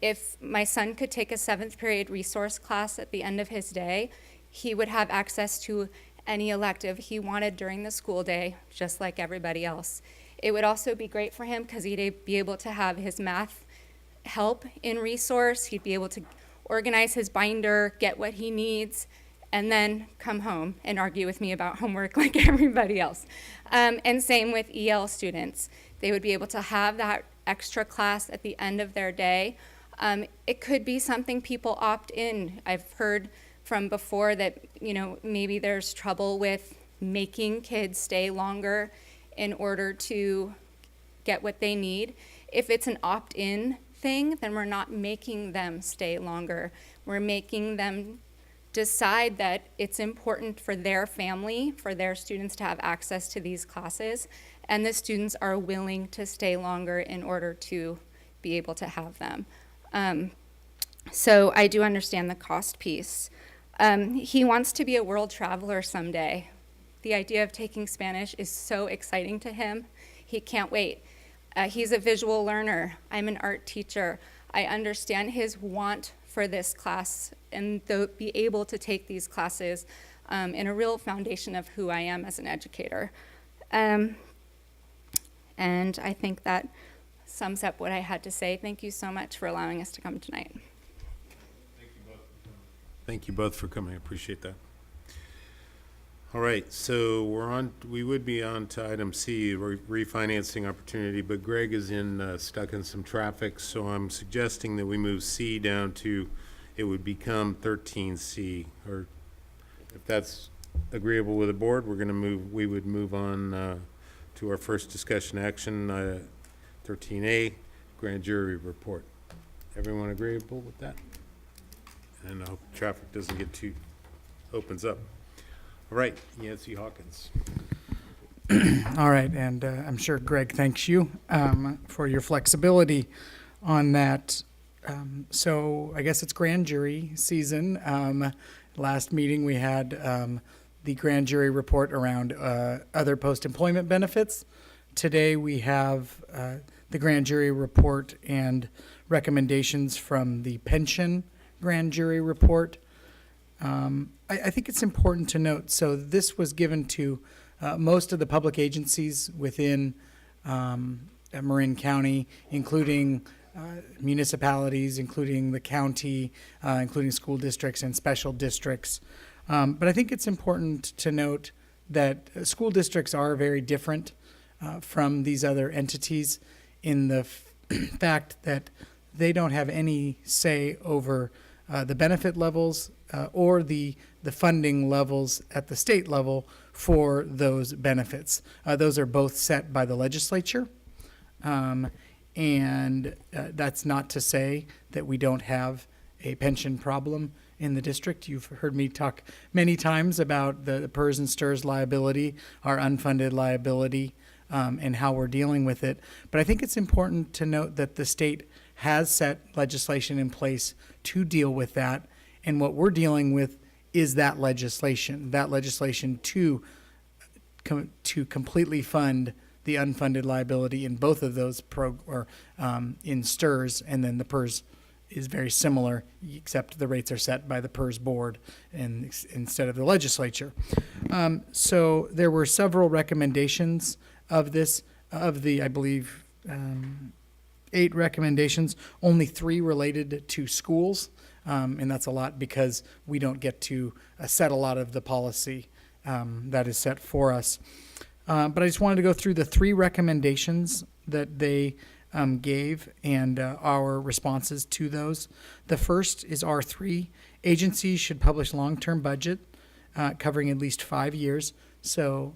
If my son could take a 7th period resource class at the end of his day, he would have access to any elective he wanted during the school day, just like everybody else. It would also be great for him because he'd be able to have his math help in resource. He'd be able to organize his binder, get what he needs, and then come home and argue with me about homework like everybody else. And same with EL students. They would be able to have that extra class at the end of their day. It could be something people opt in. I've heard from before that, maybe there's trouble with making kids stay longer in order to get what they need. If it's an opt-in thing, then we're not making them stay longer. We're making them decide that it's important for their family, for their students to have access to these classes, and the students are willing to stay longer in order to be able to have them. So I do understand the cost piece. He wants to be a world traveler someday. The idea of taking Spanish is so exciting to him. He can't wait. He's a visual learner. I'm an art teacher. I understand his want for this class and be able to take these classes in a real foundation of who I am as an educator. And I think that sums up what I had to say. Thank you so much for allowing us to come tonight. Thank you both for coming. I appreciate that. All right, so we would be on to item C, refinancing opportunity, but Greg is stuck in some traffic, so I'm suggesting that we move C down to, it would become 13C, or if that's agreeable with the board, we would move on to our first discussion action, 13A, grand jury report. Everyone agreeable with that? And I hope traffic doesn't opens up. All right, Yancy Hawkins. All right, and I'm sure Greg thanks you for your flexibility on that. So I guess it's grand jury season. Last meeting we had the grand jury report around other post-employment benefits. Today we have the grand jury report and recommendations from the pension grand jury report. I think it's important to note, so this was given to most of the public agencies within Marin County, including municipalities, including the county, including school districts and special districts. But I think it's important to note that school districts are very different from these other entities in the fact that they don't have any say over the benefit levels or the funding levels at the state level for those benefits. Those are both set by the legislature. And that's not to say that we don't have a pension problem in the district. You've heard me talk many times about the PERS and STIRS liability, our unfunded liability, and how we're dealing with it. But I think it's important to note that the state has set legislation in place to deal with that. And what we're dealing with is that legislation to completely fund the unfunded liability in both of those in STIRS, and then the PERS is very similar, except the rates are set by the PERS board and instead of the legislature. So there were several recommendations of this, I believe, 8 recommendations, only 3 related to schools. And that's a lot because we don't get to set a lot of the policy that is set for us. But I just wanted to go through the 3 recommendations that they gave and our responses to those. The first is R3. Agencies should publish long-term budget covering at least 5 years. So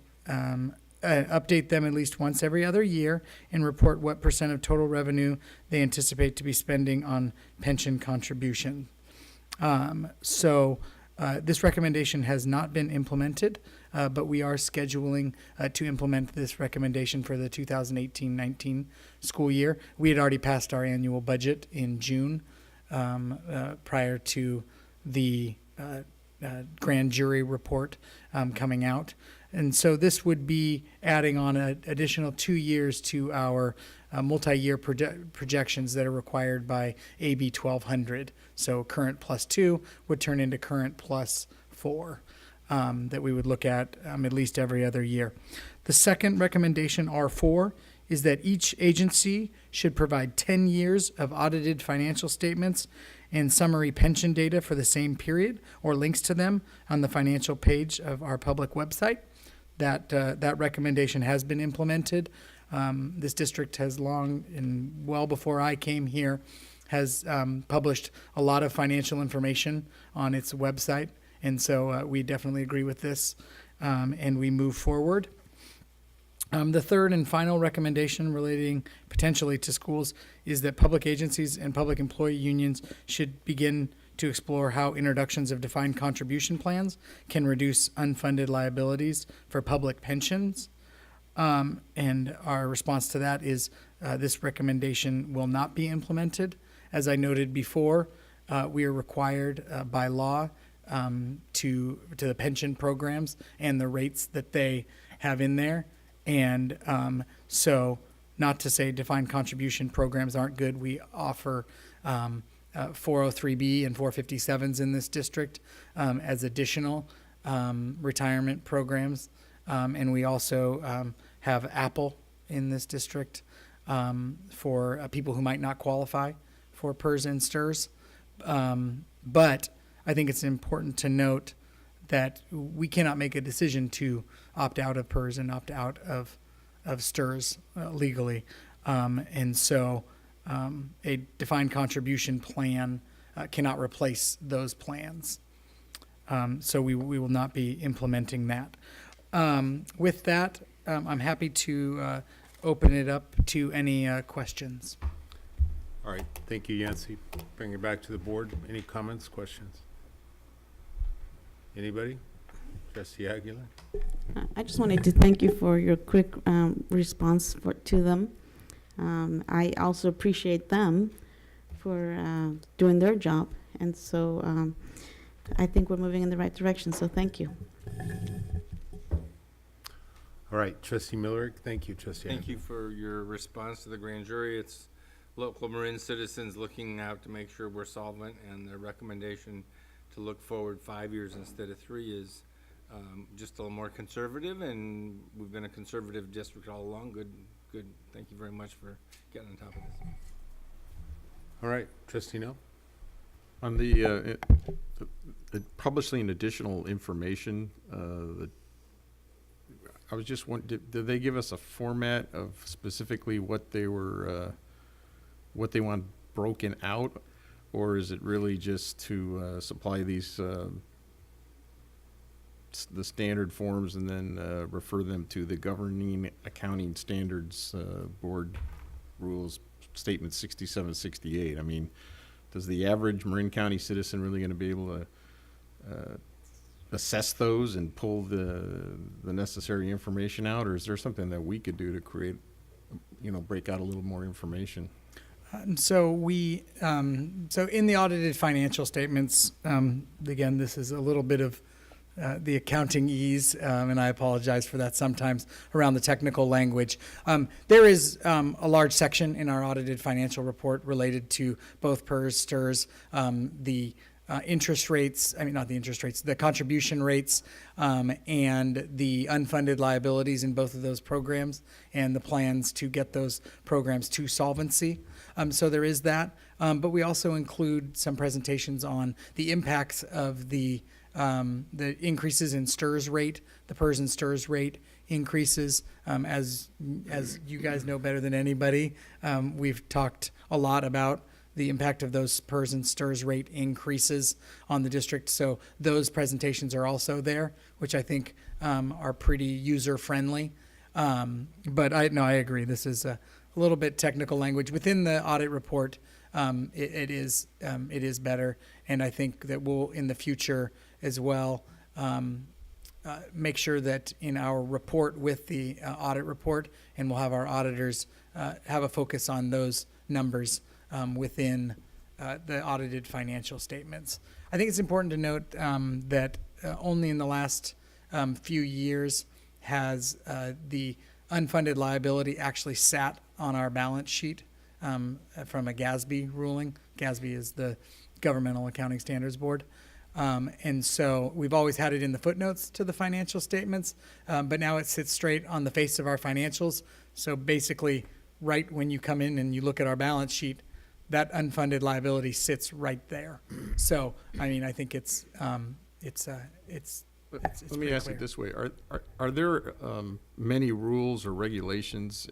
update them at least once every other year and report what % of total revenue they anticipate to be spending on pension contribution. This recommendation has not been implemented, but we are scheduling to implement this recommendation for the 2018-19 school year. We had already passed our annual budget in June prior to the grand jury report coming out. And so this would be adding on an additional 2 years to our multi-year projections that are required by AB 1200. So current +2 would turn into current +4 that we would look at least every other year. The second recommendation, R4, is that each agency should provide 10 years of audited financial statements and summary pension data for the same period, or links to them on the financial page of our public website. That recommendation has been implemented. This district has long, and well before I came here, has published a lot of financial information on its website. And so we definitely agree with this, and we move forward. The third and final recommendation relating potentially to schools is that public agencies and public employee unions should begin to explore how introductions of defined contribution plans can reduce unfunded liabilities for public pensions. And our response to that is this recommendation will not be implemented. As I noted before, we are required by law to the pension programs and the rates that they have in there. And so not to say defined contribution programs aren't good. We offer 403B and 457s in this district as additional retirement programs. And we also have Apple in this district for people who might not qualify for PERS and STIRS. But I think it's important to note that we cannot make a decision to opt out of PERS and opt out of STIRS legally. And so a defined contribution plan cannot replace those plans. So we will not be implementing that. With that, I'm happy to open it up to any questions. All right, thank you, Yancy. Bring it back to the board. Any comments, questions? Anybody? Trustee Aguilar? I just wanted to thank you for your quick response to them. I also appreciate them for doing their job. And so I think we're moving in the right direction, so thank you. All right, Trustee Millerick, thank you, Trustee. Thank you for your response to the grand jury. It's local Marin citizens looking out to make sure we're solvent, and the recommendation to look forward 5 years instead of 3 is just a little more conservative, and we've been a conservative district all along. Good. Thank you very much for getting on top of this. All right, Trustee Nell? On the publishing additional information, I was just wondering, did they give us a format of specifically what they were, what they want broken out, or is it really just to supply these the standard forms and then refer them to the governing accounting standards board rules, statement 6768? I mean, does the average Marin County citizen really going to be able to assess those and pull the necessary information out, or is there something that we could do to create, break out a little more information? So we, so in the audited financial statements, again, this is a little bit of the accounting ease, and I apologize for that sometimes around the technical language. There is a large section in our audited financial report related to both PERS, STIRS, the interest rates, not the interest rates, the contribution rates, and the unfunded liabilities in both of those programs, and the plans to get those programs to solvency. So there is that, but we also include some presentations on the impacts of the increases in STIRS rate, the PERS and STIRS rate increases. As you guys know better than anybody, we've talked a lot about the impact of those PERS and STIRS rate increases on the district. So those presentations are also there, which I think are pretty user-friendly. But I agree. This is a little bit technical language. Within the audit report, it is better. And I think that we'll, in the future as well, make sure that in our report with the audit report, and we'll have our auditors have a focus on those numbers within the audited financial statements. I think it's important to note that only in the last few years has the unfunded liability actually sat on our balance sheet from a GASB ruling. GASB is the Governmental Accounting Standards Board. And so we've always had it in the footnotes to the financial statements, but now it sits straight on the face of our financials. So basically, right when you come in and you look at our balance sheet, that unfunded liability sits right there. So, I think it's Let me ask clear. it this way: Are there many rules or regulations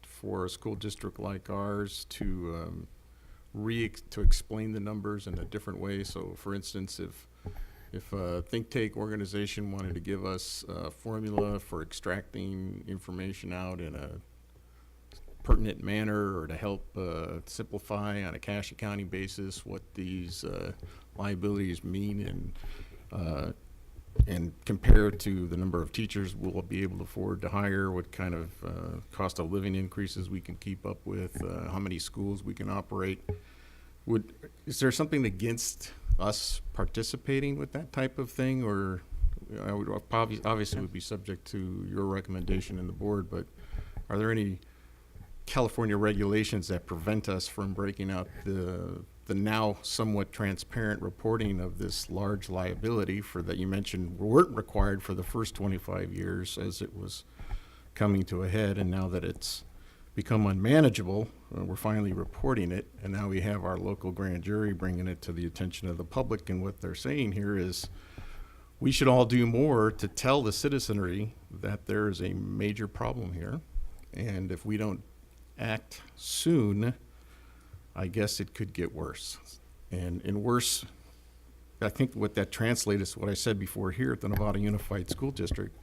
for a school district like ours to explain the numbers in a different way? So, for instance, if a think tank organization wanted to give us a formula for extracting information out in a pertinent manner, or to help simplify on a cash accounting basis what these liabilities mean, and compare to the number of teachers we'll be able to afford to hire, what kind of cost of living increases we can keep up with, how many schools we can operate. Is there something against us participating with that type of thing, or I would obviously would be subject to your recommendation in the board, but are there any California regulations that prevent us from breaking out the now somewhat transparent reporting of this large liability for that you mentioned weren't required for the first 25 years as it was coming to a head, and now that it's become unmanageable, we're finally reporting it, and now we have our local grand jury bringing it to the attention of the public, and what they're saying here is we should all do more to tell the citizenry that there is a major problem here, and if we don't act soon, I guess it could get worse. And worse, I think what that translates is what I said before here at the Nevada Unified School District,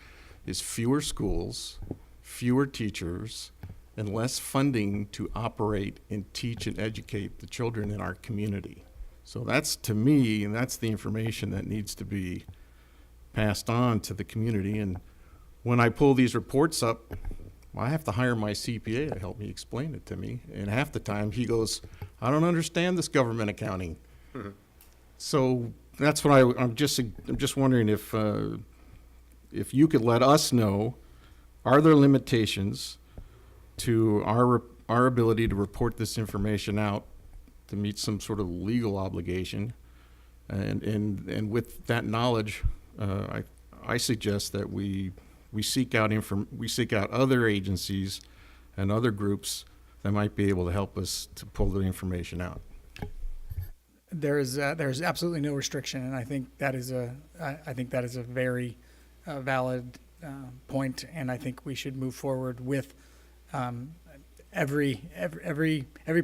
is fewer schools, fewer teachers, and less funding to operate and teach and educate the children in our community. So that's, to me, and that's the information that needs to be passed on to the community. And when I pull these reports up, I have to hire my CPA to help me explain it to me. And half the time he goes, I don't understand this government accounting. So that's what I'm just wondering if you could let us know, are there limitations to our ability to report this information out to meet some sort of legal obligation, and with that knowledge, I suggest that we seek out other agencies and other groups that might be able to help us to pull the information out. There's absolutely no restriction, and I think that is a very valid point, and I think we should move forward with every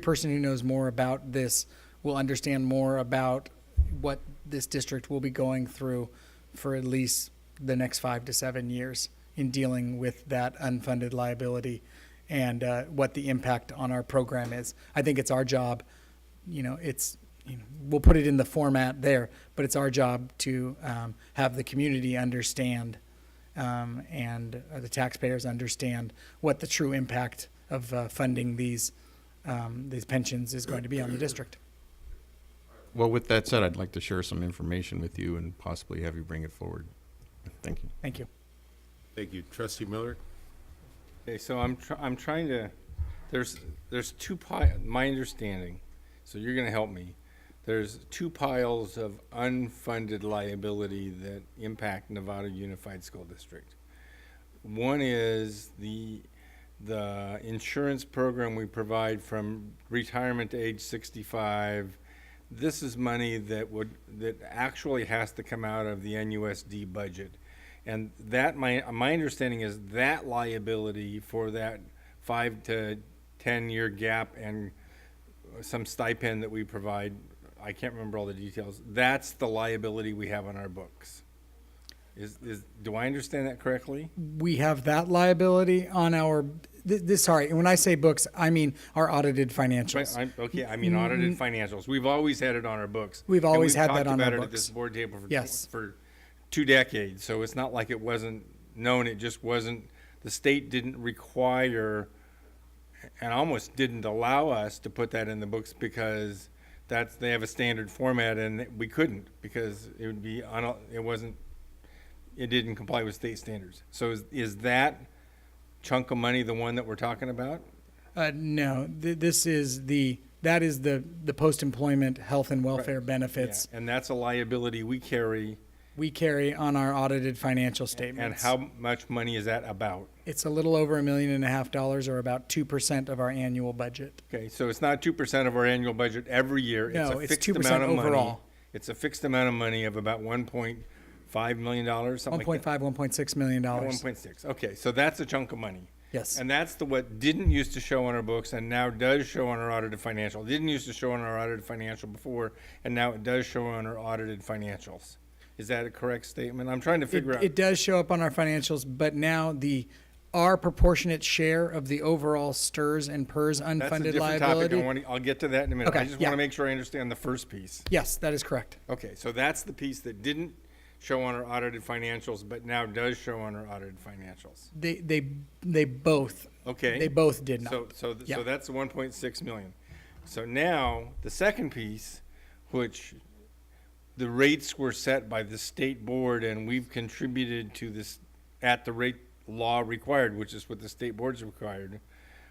person who knows more about this will understand more about what this district will be going through for at least the next 5 to 7 years in dealing with that unfunded liability and what the impact on our program is. I think it's our job, we'll put it in the format there, but it's our job to have the community understand and the taxpayers understand what the true impact of funding these pensions is going to be on the district. Well, with that said, I'd like to share some information with you and possibly have you bring it forward. Thank you. Thank you. Thank you. Trustee Miller? Okay, so I'm trying to, there's two my understanding, so you're gonna help me. There's two piles of unfunded liability that impact Nevada Unified School District. One is the insurance program we provide from retirement to age 65. This is money that actually has to come out of the NUSD budget. And that my understanding is that liability for that 5 to 10 year gap and some stipend that we provide, I can't remember all the details, that's the liability we have on our books. Do I understand that correctly? We have that liability on our, sorry, when I say books, I mean our audited financials. I mean audited financials. We've always had it on our books. We've always had that on our talked about it at books. this board table Yes. for 2 decades, so it's not like it wasn't known, it just wasn't, the state didn't require and almost didn't allow us to put that in the books because they have a standard format and we couldn't because it would be, it didn't comply with state standards. So is that chunk of money the one that we're talking about? No, that is the post-employment health and welfare benefits. Yeah, and that's a liability we carry. We carry on our audited financial And statements. how much money is that about? It's a little over $1.5 million, or about 2% of our annual budget. Okay, so it's not 2% of our annual budget every year. No, It's a it's fixed 2% amount of money. overall. It's a fixed amount of money of about $1.5 million, something like that. $1.6 million. 1.6. Okay, so that's a chunk of money. Yes. And that's what didn't used to show on our books and now does show on our audited financial. It didn't used to show on our audited financial before, and now it does show on our audited financials. Is that a correct statement? I'm trying to figure out. It does show up on our financials, but now our proportionate share of the overall STRS and PERS That's a unfunded different liability. topic. I'll get to that in a minute. I Okay, just yeah. want to make sure I understand the first piece. Yes, that is correct. Okay, so that's the piece that didn't show on our audited financials, but now does show on our audited financials. They both. Okay. They both did not. So Yeah. that's the 1.6 million. So now, the second piece, which the rates were set by the state board, and we've contributed to this at the rate law required, which is what the state board's required.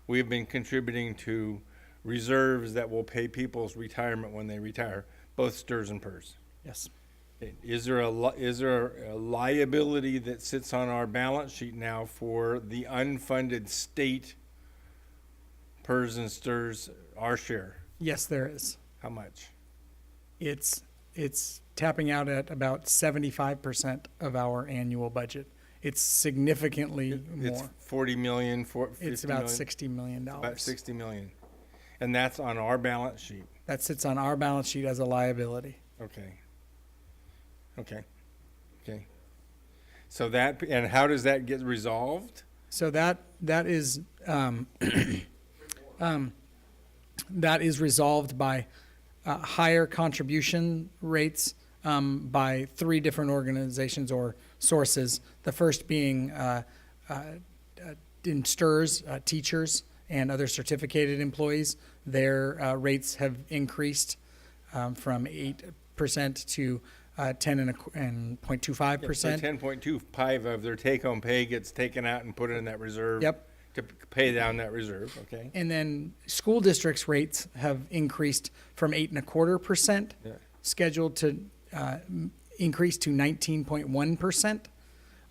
We have been contributing to reserves that will pay people's retirement when they retire, both STRS and PERS. Yes. Is there a liability that sits on our balance sheet now for the unfunded state PERS and STRS, our share? Yes, there is. How much? It's tapping out at about 75% of our annual budget. It's significantly It's more. 40 million, 50 It's about million? $60 million. About 60 million. And that's on our balance sheet. That sits on our balance sheet as a liability. Okay. Okay. Okay. So that, and how does that get resolved? So that is that is resolved by higher contribution rates by 3 different organizations or sources. The first being in STRS, teachers and other certificated employees. Their rates have increased from 8% to 10.25%. So 10.25 of their take-home pay gets taken out and put in that reserve. Yep. To pay down that reserve, okay? And then school districts' rates have increased from 8.25%, Yeah. scheduled to increase to 19.1%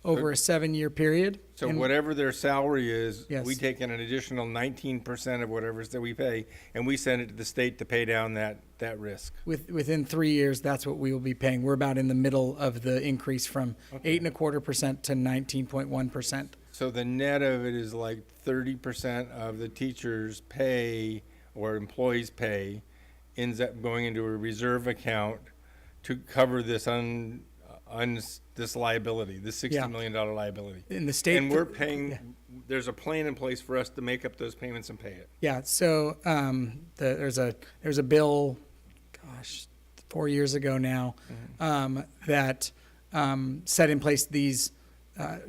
over a 7-year period. So And whatever their salary is, Yes. we take in an additional 19% of whatever it is that we pay, and we send it to the state to pay down that risk. within 3 years, that's what we will be paying. We're about in the middle of the increase from 8.25% to 19.1%. So the net of it is like 30% of the teacher's pay or employees' pay ends up going into a reserve account to cover this this liability, this Yeah. $60 million liability. In the state, And we're paying, there's a plan in place for us to make up those payments and pay it. yeah. So there's a bill, 4 years ago now, that set in place these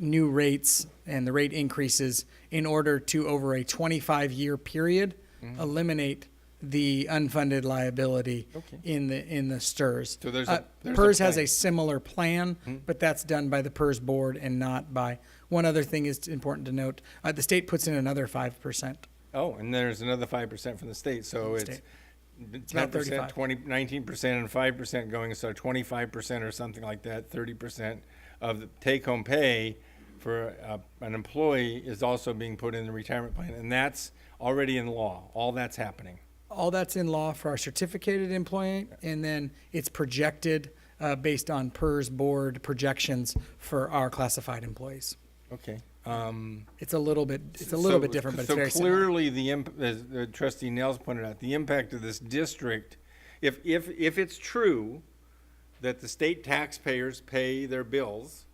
new rates and the rate increases in order to, over a 25-year period, eliminate the unfunded liability in the STRS. So there's a PERS has plan. a similar plan, but that's done by the PERS board and not by. One other thing is important to note: the state puts in another 5%. Oh, and there's another 5% from the state, so it's State. about 10%, 35. 19% and 5% going, so 25% or something like that, 30% of the take-home pay for an employee is also being put in the retirement plan, and that's already in law. All that's happening. All that's in law for our certificated employee, and then it's projected based on PERS board projections for our classified employees. Okay. It's a little bit different, but it's very So similar. clearly, as Trustee Nels pointed out, the impact of this district, if it's true that the state taxpayers pay their bills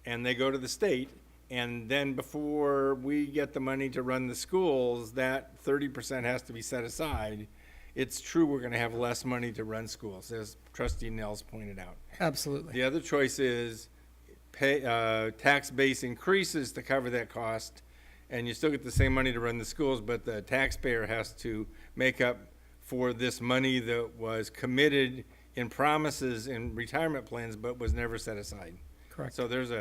and they go to the state, and then before we get the money to run the schools, that 30% has to be set aside, it's true we're gonna have less money to run schools, as Trustee Nels pointed out. Absolutely. The other choice is tax base increases to cover that cost, and you still get the same money to run the schools, but the taxpayer has to make up for this money that was committed in promises in retirement plans, but was never set aside. Correct. So there's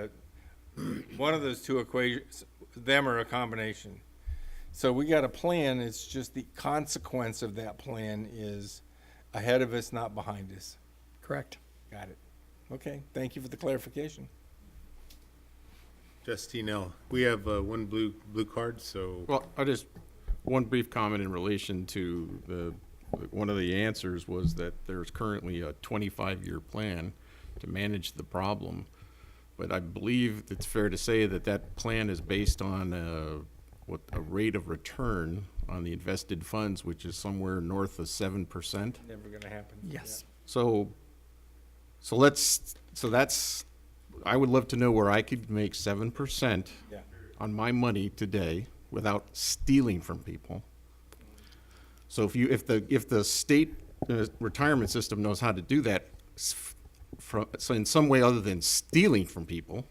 one of those two equations, them are a combination. So we got a plan, it's just the consequence of that plan is ahead of us, not behind us. Correct. Got it. Okay, thank you for the clarification. Trustee Nell, we have one blue card, so. Well, one brief comment in relation to one of the answers was that there's currently a 25-year plan to manage the problem. But I believe it's fair to say that that plan is based on a rate of return on the invested funds, which is somewhere north of 7%. Never gonna happen. Yes. So let's So that's, I would love to know where I could make 7% Yeah. on my money today without stealing from people. So if the state retirement system knows how to do that, so in some way other than stealing from people,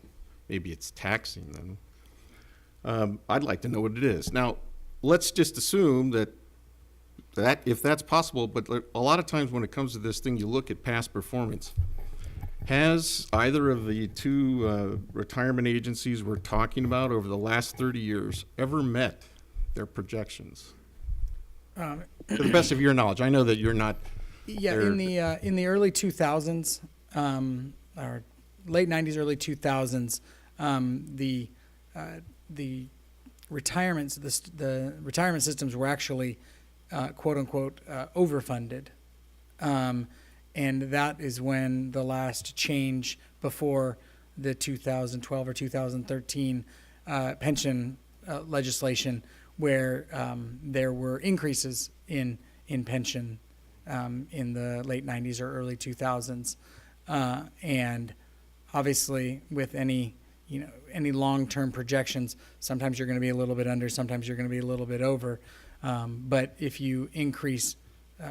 maybe it's taxing them. I'd like to know what it is. Now, let's just assume that if that's possible, but a lot of times when it comes to this thing, you look at past performance. Has either of the two retirement agencies we're talking about over the last 30 years ever met their projections? To the best of your knowledge, I know that you're not. Yeah, there. in the early 2000s, or late 90s, early 2000s, the retirements, the retirement systems were actually quote unquote overfunded, and that is when the last change before the 2012 or 2013 pension legislation, where there were increases in pension in the late 90s or early 2000s, and obviously with any long-term projections, sometimes you're going to be a little bit under, sometimes you're going to be a little bit over, but if you increase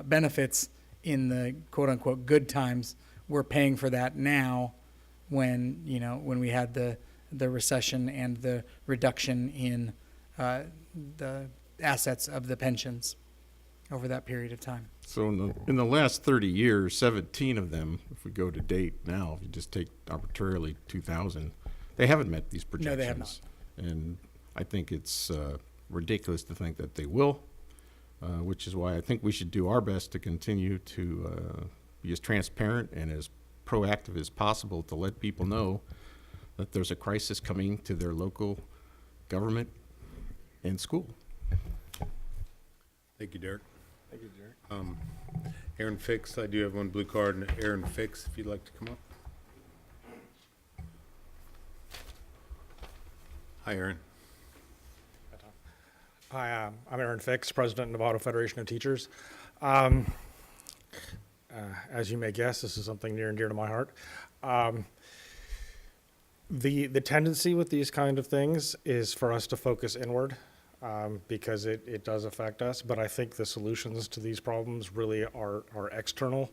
benefits in the quote-unquote good times, we're paying for that now when we had the recession and the reduction in the assets of the pensions over that period of time. So in the last 30 years, 17 of them, if we go to date now, if you just take arbitrarily 2000, they haven't met these projections. No, they have not. And I think it's ridiculous to think that they will, which is why I think we should do our best to continue to be as transparent and as proactive as possible to let people know that there's a crisis coming to their local government and school. Thank you, Derek. Thank you, Derek. Aaron Fix, I do have one blue card, and Aaron Fix, if you'd like to come up. Hi, Aaron. Hi, I'm Aaron Fix, President of Nevada Federation of Teachers. As you may guess, this is something near and dear to my heart. The tendency with these kind of things is for us to focus inward, because it does affect us, but I think the solutions to these problems really are external.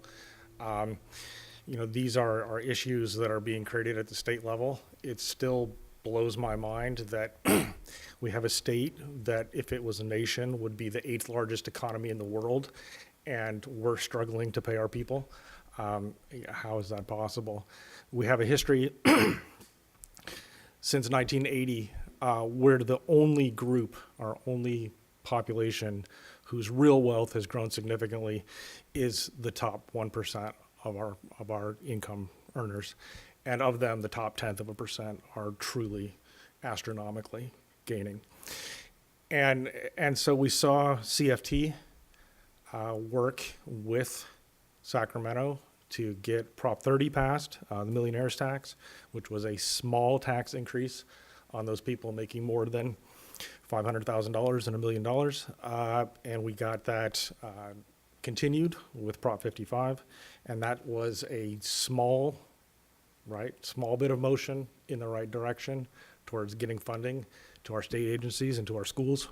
These are issues that are being created at the state level. It still blows my mind that we have a state that, if it was a nation, would be the 8th largest economy in the world, and we're struggling to pay our people. How is that possible? We have a history since 1980 we're the only group, our only population, whose real wealth has grown significantly is the top 1% of our income earners. And of them, the top 0.1% are truly astronomically gaining. And so we saw CFT work with Sacramento to get Prop 30 passed, the millionaire's tax, which was a small tax increase on those people making more than $500,000 and $1 million. And we got that continued with Prop 55. And that was a small bit of motion in the right direction towards getting funding to our state agencies and to our schools.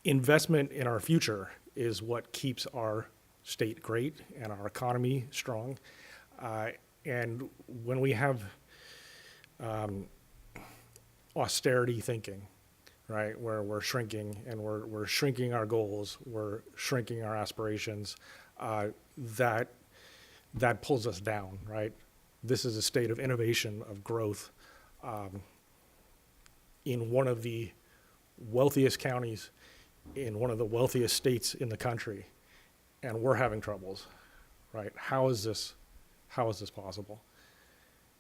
Investment in our future is what keeps our state great and our economy strong. And when we have austerity thinking, right, where we're shrinking and we're shrinking our goals, we're shrinking our aspirations, that pulls us down, right? This is a state of innovation, of growth, in one of the wealthiest counties, in one of the wealthiest states in the country, and we're having troubles, right? How is this possible?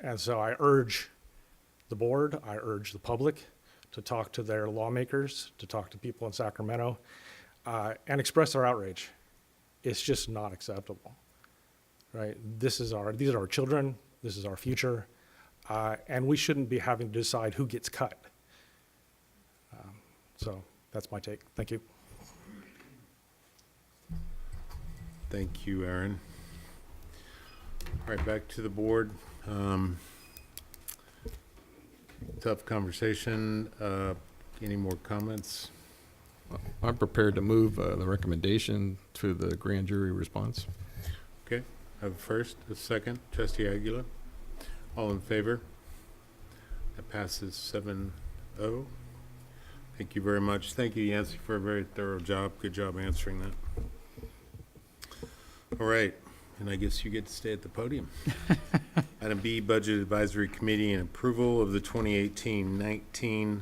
And so I urge the board, I urge the public to talk to their lawmakers, to talk to people in Sacramento, and express their outrage. It's just not acceptable, right? These are our children, this is our future, and we shouldn't be having to decide who gets cut. So that's my take. Thank you. Thank you, Aaron. All right, back to the board. Tough conversation. Any more comments? I'm prepared to move the recommendation to the grand jury response. Okay, I have a first, a second. Trustee Aguilar. All in favor? That passes 7-0. Thank you very much. Thank you, Yancy, for a very thorough job. Good job answering that. All right, and I guess you get to stay at the podium. Item B, Budget Advisory Committee and approval of the 2018-19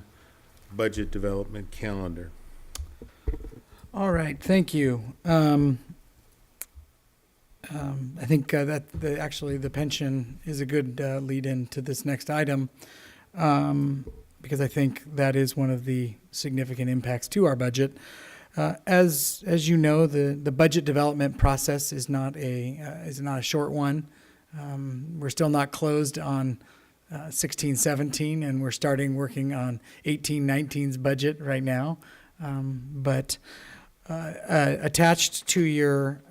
Budget Development Calendar. All right, thank you. I think that actually the pension is a good lead-in to this next item, because I think that is one of the significant impacts to our budget. As you know, the budget development process is not a short one. We're still not closed on 16-17, and we're starting working on 18-19's budget right now. But attached to your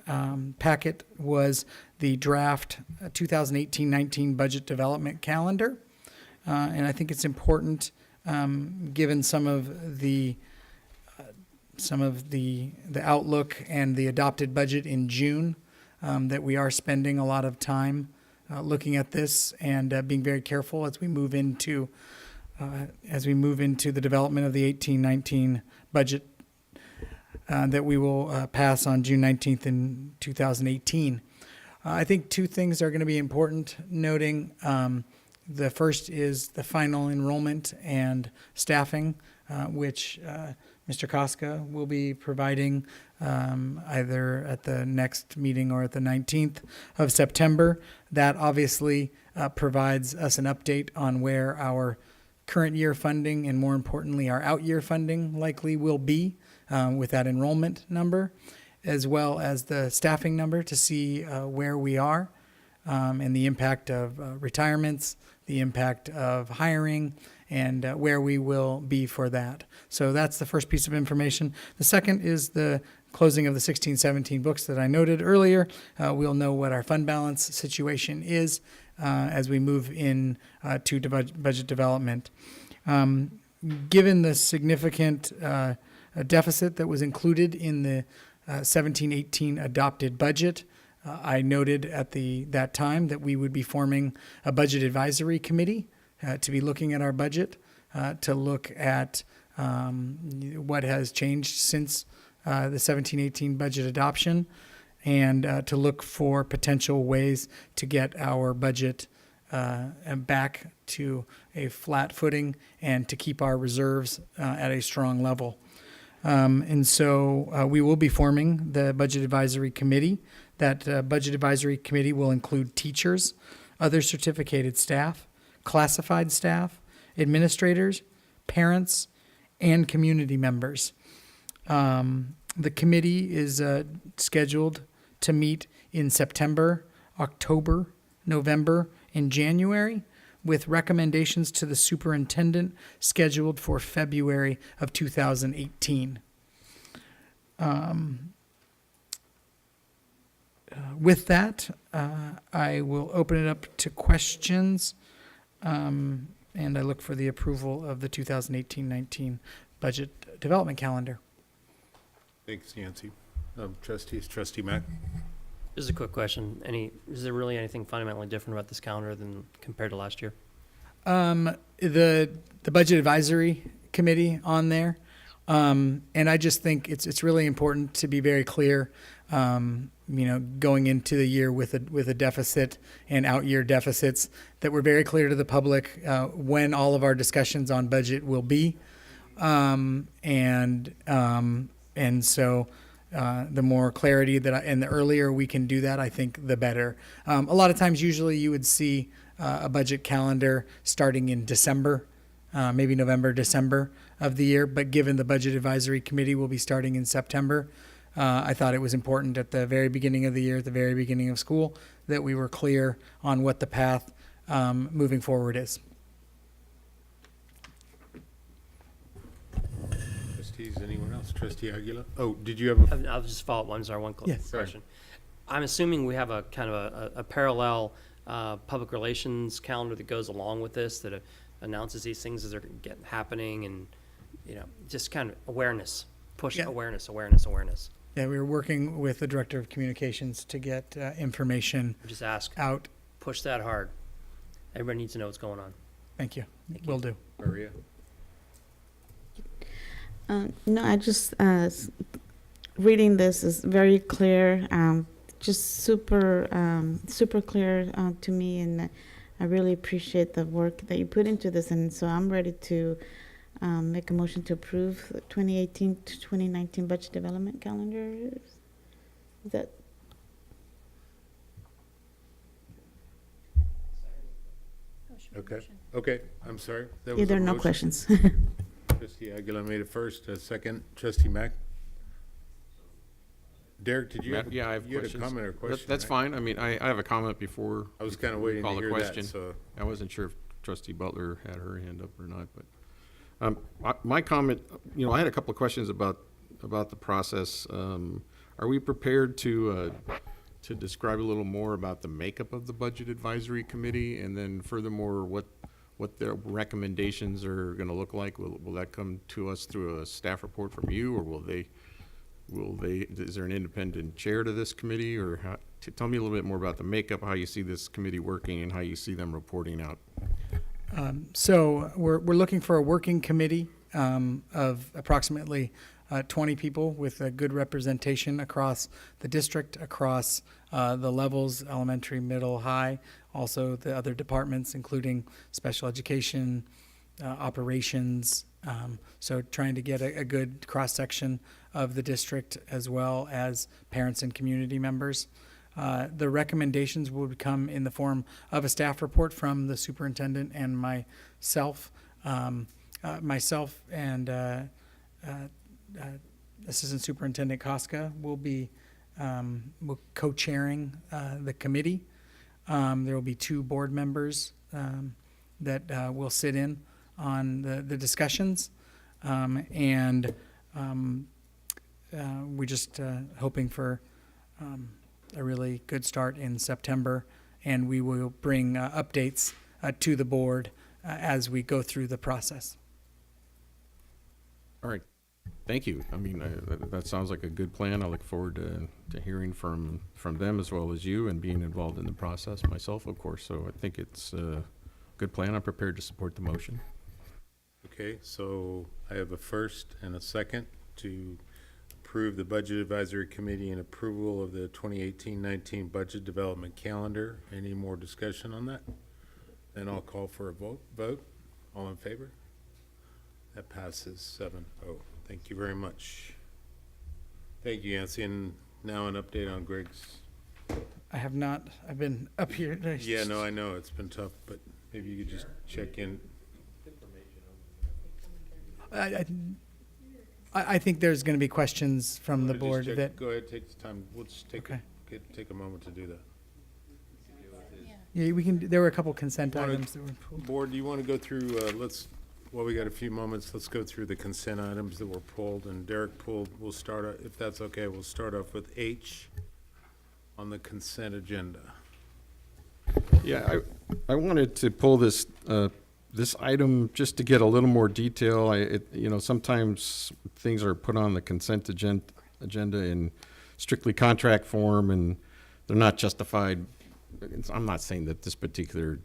packet was the draft 2018-19 budget development calendar, and I think it's important, given some of the outlook and the adopted budget in June, that we are spending a lot of time looking at this and being very careful as we move into the development of the 18-19 budget that we will pass on June 19th in 2018. I think two things are going to be important noting. The first is the final enrollment and staffing, which Mr. Koska will be providing either at the next meeting or at the 19th of September. That obviously provides us an update on where our current year funding and, more importantly, our out year funding likely will be with that enrollment number, as well as the staffing number to see where we are and the impact of retirements, the impact of hiring, and where we will be for that. So that's the first piece of information. The second is the closing of the 16-17 books that I noted earlier. We'll know what our fund balance situation is as we move in to budget development. Given the significant deficit that was included in the 17-18 adopted budget, I noted at that time that we would be forming a budget advisory committee to be looking at our budget, to look at what has changed since the 17-18 budget adoption, and to look for potential ways to get our budget back to a flat footing and to keep our reserves at a strong level. And so we will be forming the Budget Advisory Committee. That Budget Advisory Committee will include teachers, other certificated staff, classified staff, administrators, parents, and community members. The committee is scheduled to meet in September, October, November, and January, with recommendations to the superintendent scheduled for February of 2018. With that, I will open it up to questions, and I look for the approval of the 2018-19 budget development calendar. Thanks, Yancy. Trustee Mack. Just a quick question. Is there really anything fundamentally different about this calendar than compared to last year? The Budget Advisory Committee on there, and I just think it's really important to be very clear, going into the year with a deficit and out year deficits, that we're very clear to the public when all of our discussions on budget will be, and so the more clarity and the earlier we can do that, I think the better. A lot of times, usually you would see a budget calendar starting in December, maybe November, December of the year. But given the Budget Advisory Committee will be starting in September, I thought it was important at the very beginning of the year, at the very beginning of school, that we were clear on what the path moving forward is. Trustees, anyone else? Trustee Aguilar? Oh, did you have I'll just follow up one. Sorry, one Yes. question. I'm assuming we have a kind of a parallel public relations calendar that goes along with this, that announces these things as they're happening, and, you know, just kind of awareness, push Yeah. awareness. Yeah, we were working with the Director of Communications to get information Just ask, out. push that hard. Everybody needs to know what's going on. Thank you. Will do. Maria? No, I just, reading this is very clear, just super clear to me, and I really appreciate the work that you put into this, and so I'm ready to make a motion to approve the 2018 to 2019 budget development calendar. Is that? Okay, I'm sorry. That Yeah, was a there are no motion. questions. Trustee Aguilar made it first, a second. Trustee Mack? Derek, did you have, Yeah, I have you had a questions. comment or question? That's right? fine. I mean, I have a comment before. I was kind of you waiting to call a hear question. that, so. I wasn't sure if Trustee Butler had her hand up or not, but my comment, you know, I had a couple of questions about the process. Are we prepared to describe a little more about the makeup of the Budget Advisory Committee, and then furthermore, what their recommendations are going to look like? Will that come to us through a staff report from you, or will they, is there an independent chair to this committee, or tell me a little bit more about the makeup, how you see this committee working, and how you see them reporting out? So we're looking for a working committee of approximately 20 people with a good representation across the district, across the levels, elementary, middle, high, also the other departments, including special education, operations. So trying to get a good cross-section of the district, as well as parents and community members. The recommendations would come in the form of a staff report from the superintendent and myself. Myself and Assistant Superintendent Koska will be co-chairing the committee. There will be 2 board members that will sit in on the discussions. And we're just hoping for a really good start in September, and we will bring updates to the board as we go through the process. All right. Thank you. I mean, that sounds like a good plan. I look forward to hearing from them as well as you, and being involved in the process myself, of course. So I think it's a good plan. I'm prepared to support the motion. Okay, so I have a first and a second to approve the Budget Advisory Committee and approval of the 2018-19 Budget Development Calendar. Any more discussion on that? Then I'll call for a vote. All in favor? That passes 7-0. Thank you very much. Thank you, Yancy. And now an update on Greg's. I have not, I've been up here. Yeah, no, I know, it's been tough, but maybe you could just check in. I think there's going to be questions from the Just board check- that, Go ahead, take the time. We'll just take, Okay. take a moment to do that. yeah, we can, there were a couple consent Wanna- items that were pulled. Board, do you want to go through, well, we got a few moments, let's go through the consent items that were pulled, and Derek pulled, we'll start, if that's okay, we'll start off with H on the consent agenda. Yeah, I wanted to pull this item just to get a little more detail. You know, sometimes things are put on the consent agenda in strictly contract form, and they're not justified. I'm not saying that this particular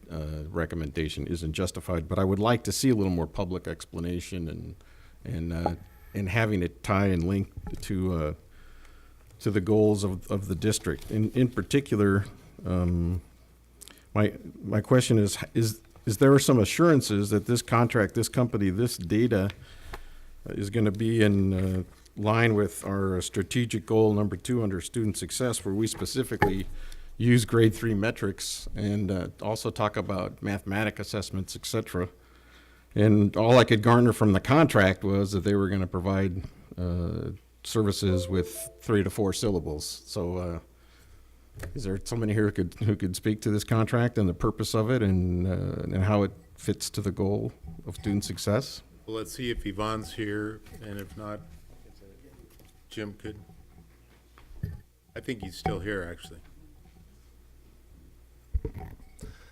recommendation isn't justified, but I would like to see a little more public explanation and having it tie and link to the goals of the district. In particular, my question is there some assurances that this contract, this company, this data is going to be in line with our strategic goal number 2 under student success, where we specifically use grade 3 metrics and also talk about mathematic assessments, et cetera. And all I could garner from the contract was that they were going to provide services with 3 to 4 syllables. So is there somebody here who could speak to this contract and the purpose of it, and how it fits to the goal of student success? Well, let's see if Yvonne's here, and if not, Jim could. I think he's still here, actually.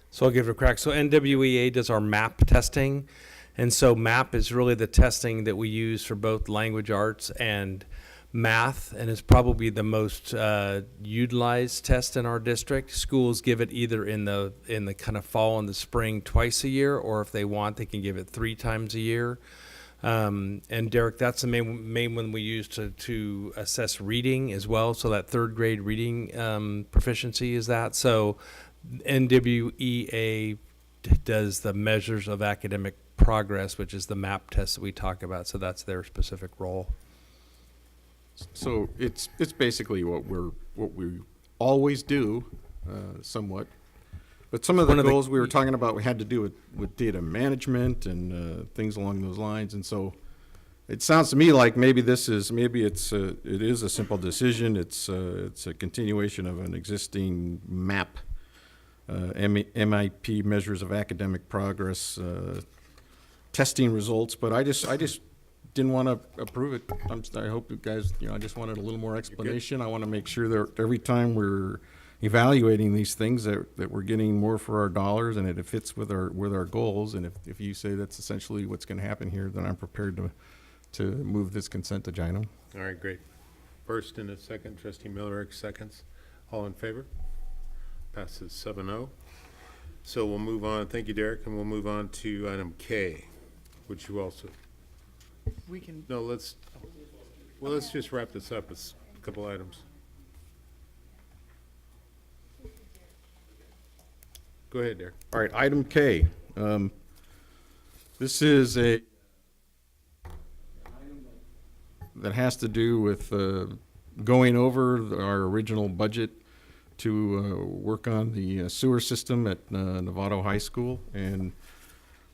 So I'll give it a crack. So NWEA does our MAP testing. And so MAP is really the testing that we use for both language arts and math, and it's probably the most utilized test in our district. Schools give it either in the kind of fall and the spring twice a year, or if they want, they can give it 3 times a year. And Derek, that's the main one we use to assess reading as well. So that 3rd grade reading proficiency is that. So NWEA does the measures of academic progress, which is the MAP test that we talk about. So that's their specific role. So it's basically what we always do, somewhat. But some of the goals we were talking about, we had to do with data management and things along those lines. And so it sounds to me like maybe it is a simple decision. It's a continuation of an existing MAP, MIP, measures of academic progress, testing results. But I just didn't want to approve it. I hope you guys, I just wanted a little more explanation. I want to make sure that every time we're evaluating these things that we're getting more for our dollars and it fits with our goals. And if you say that's essentially what's going to happen here, then I'm prepared to move this consent agenda. All right, great. First and a second, trustee Millerick seconds. All in favor? Passes 7-0. So we'll move on. Thank you, Derek, and we'll move on to item K, which you also. We can. No, let's just wrap this up. It's a couple items. Go ahead, Derek. All right, item K. This is that has to do with going over our original budget to work on the sewer system at Novato High School. And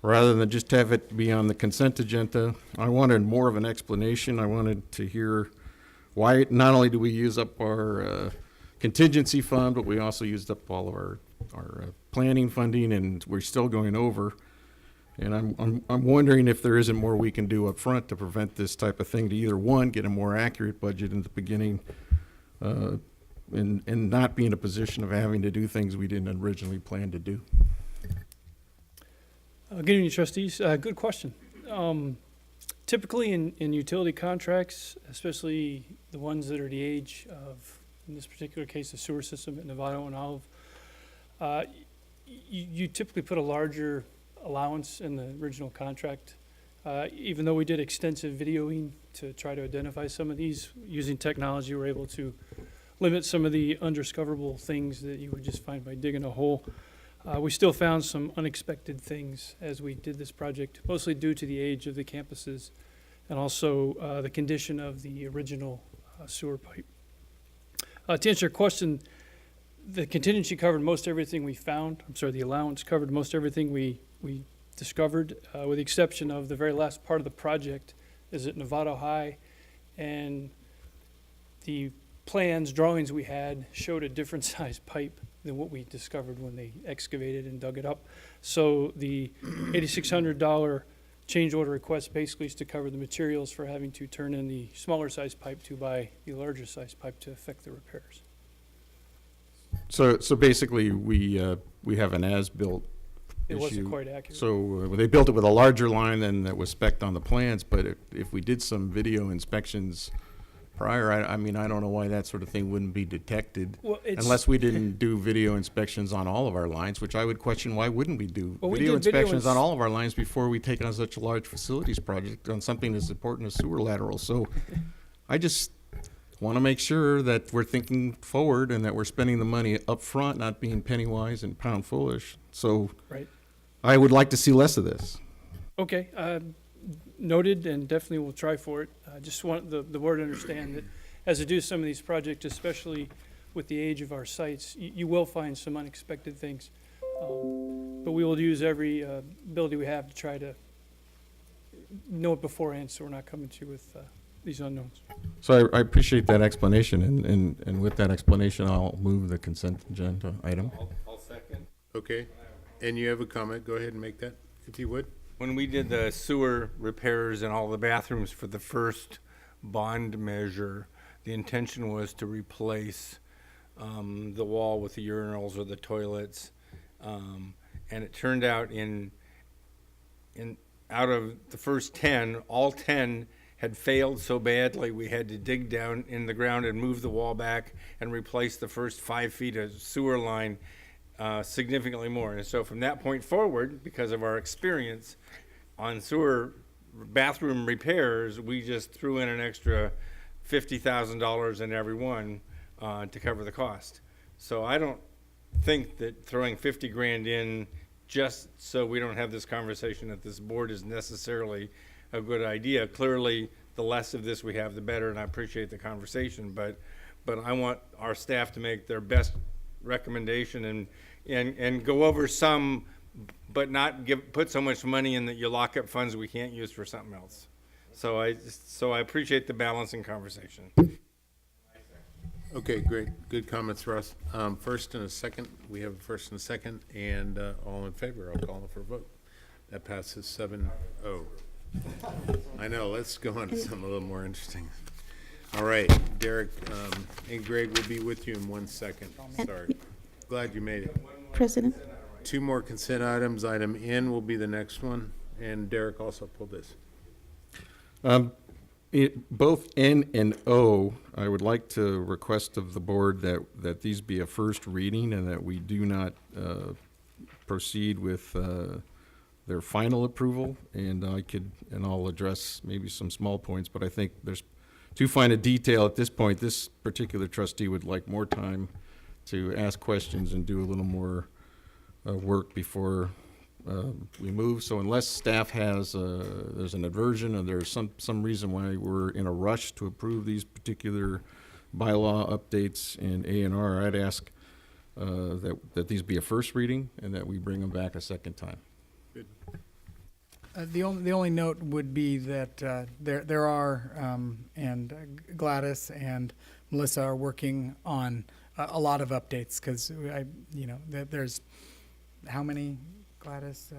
rather than just have it be on the consent agenda, I wanted more of an explanation. I wanted to hear why not only do we use up our contingency fund, but we also used up all of our planning funding, and we're still going over. And I'm wondering if there isn't more we can do up front to prevent this type of thing, to either, one, get a more accurate budget in the beginning, and not be in a position of having to do things we didn't originally plan to do. Good evening, trustees. Good question. Typically in utility contracts, especially the ones that are the age of, in this particular case, the sewer system at Novato and Olive, you typically put a larger allowance in the original contract. Even though we did extensive videoing to try to identify some of these, using technology, we're able to limit some of the undiscoverable things that you would just find by digging a hole. We still found some unexpected things as we did this project, mostly due to the age of the campuses and also the condition of the original sewer pipe. To answer your question, the contingency covered most everything we found. The allowance covered most everything we discovered, with the exception of the very last part of the project is at Novato High, and the drawings we had showed a different size pipe than what we discovered when they excavated and dug it up. So the $8,600 change order request basically is to cover the materials for having to turn in the smaller size pipe to buy the larger size pipe to effect the repairs. So basically, we have an as-built It issue. wasn't quite accurate. So they built it with a larger line than that was spec'd on the plans, but if we did some video inspections prior, I mean, I don't know why that sort of thing wouldn't be detected, unless we didn't do video inspections on all of our lines, which I would question, why wouldn't we do video inspections on all of our lines before we take on such a large facilities project on something as important as sewer laterals? So I just want to make sure that we're thinking forward and that we're spending the money up front, not being penny wise and pound foolish. So Right. I would like to see less of this. Okay, noted, and definitely will try for it. I just want the board to understand that as I do some of these projects, especially with the age of our sites, you will find some unexpected things. But we will use every ability we have to try to know it beforehand, so we're not coming to you with these unknowns. So I appreciate that explanation, and with that explanation, I'll move the consent agenda item. I'll second. Okay. And you have a comment? Go ahead and make that, if you would. When we did the sewer repairs and all the bathrooms for the first bond measure, the intention was to replace the wall with the urinals or the toilets. And it turned out out of the first 10, all 10 had failed so badly we had to dig down in the ground and move the wall back and replace the first 5 feet of sewer line significantly more. And so from that point forward, because of our experience on sewer bathroom repairs, we just threw in an extra $50,000 in every one to cover the cost. So I don't think that throwing 50 grand in just so we don't have this conversation at this board is necessarily a good idea. Clearly, the less of this we have, the better, and I appreciate the conversation, but I want our staff to make their best recommendation and go over some, but not put so much money in that you lock up funds we can't use for something else. So I appreciate the balance and conversation. Okay, great. Good comments, Russ. First and a second, we have a first and a second, and all in favor, I'll call for a vote. That passes 7-0. I know, let's go on to something a little more interesting. All right, Derek, and Greg will be with you in 1 second. Sorry. Glad you made it. President? 2 more consent items. Item N will be the next one, and Derek also pulled this. Both N and O, I would like to request of the board that these be a first reading and that we do not proceed with their final approval. And I'll address maybe some small points, but I think there's too fine a detail at this point. This particular trustee would like more time to ask questions and do a little more work before we move. So unless staff has there's an aversion or there's some reason why we're in a rush to approve these particular bylaw updates in A&R, I'd ask that these be a first reading and that we bring them back a second time. Good. The only note would be that there are and Gladys and Melissa are working on a lot of updates because there's how many, Gladys?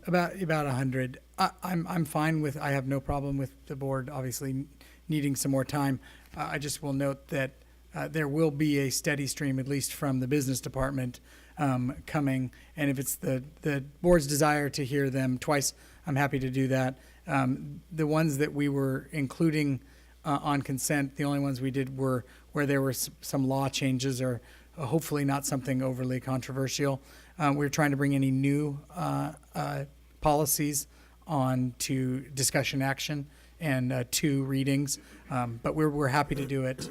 About 100. I'm fine with. I have no problem with the board obviously needing some more time. I just will note that there will be a steady stream, at least from the business department, coming. And if it's the board's desire to hear them twice, I'm happy to do that. The ones that we were including on consent, the only ones we did were where there were some law changes or hopefully not something overly controversial. We're trying to bring any new policies on to discussion action and 2 readings, but we're happy to do it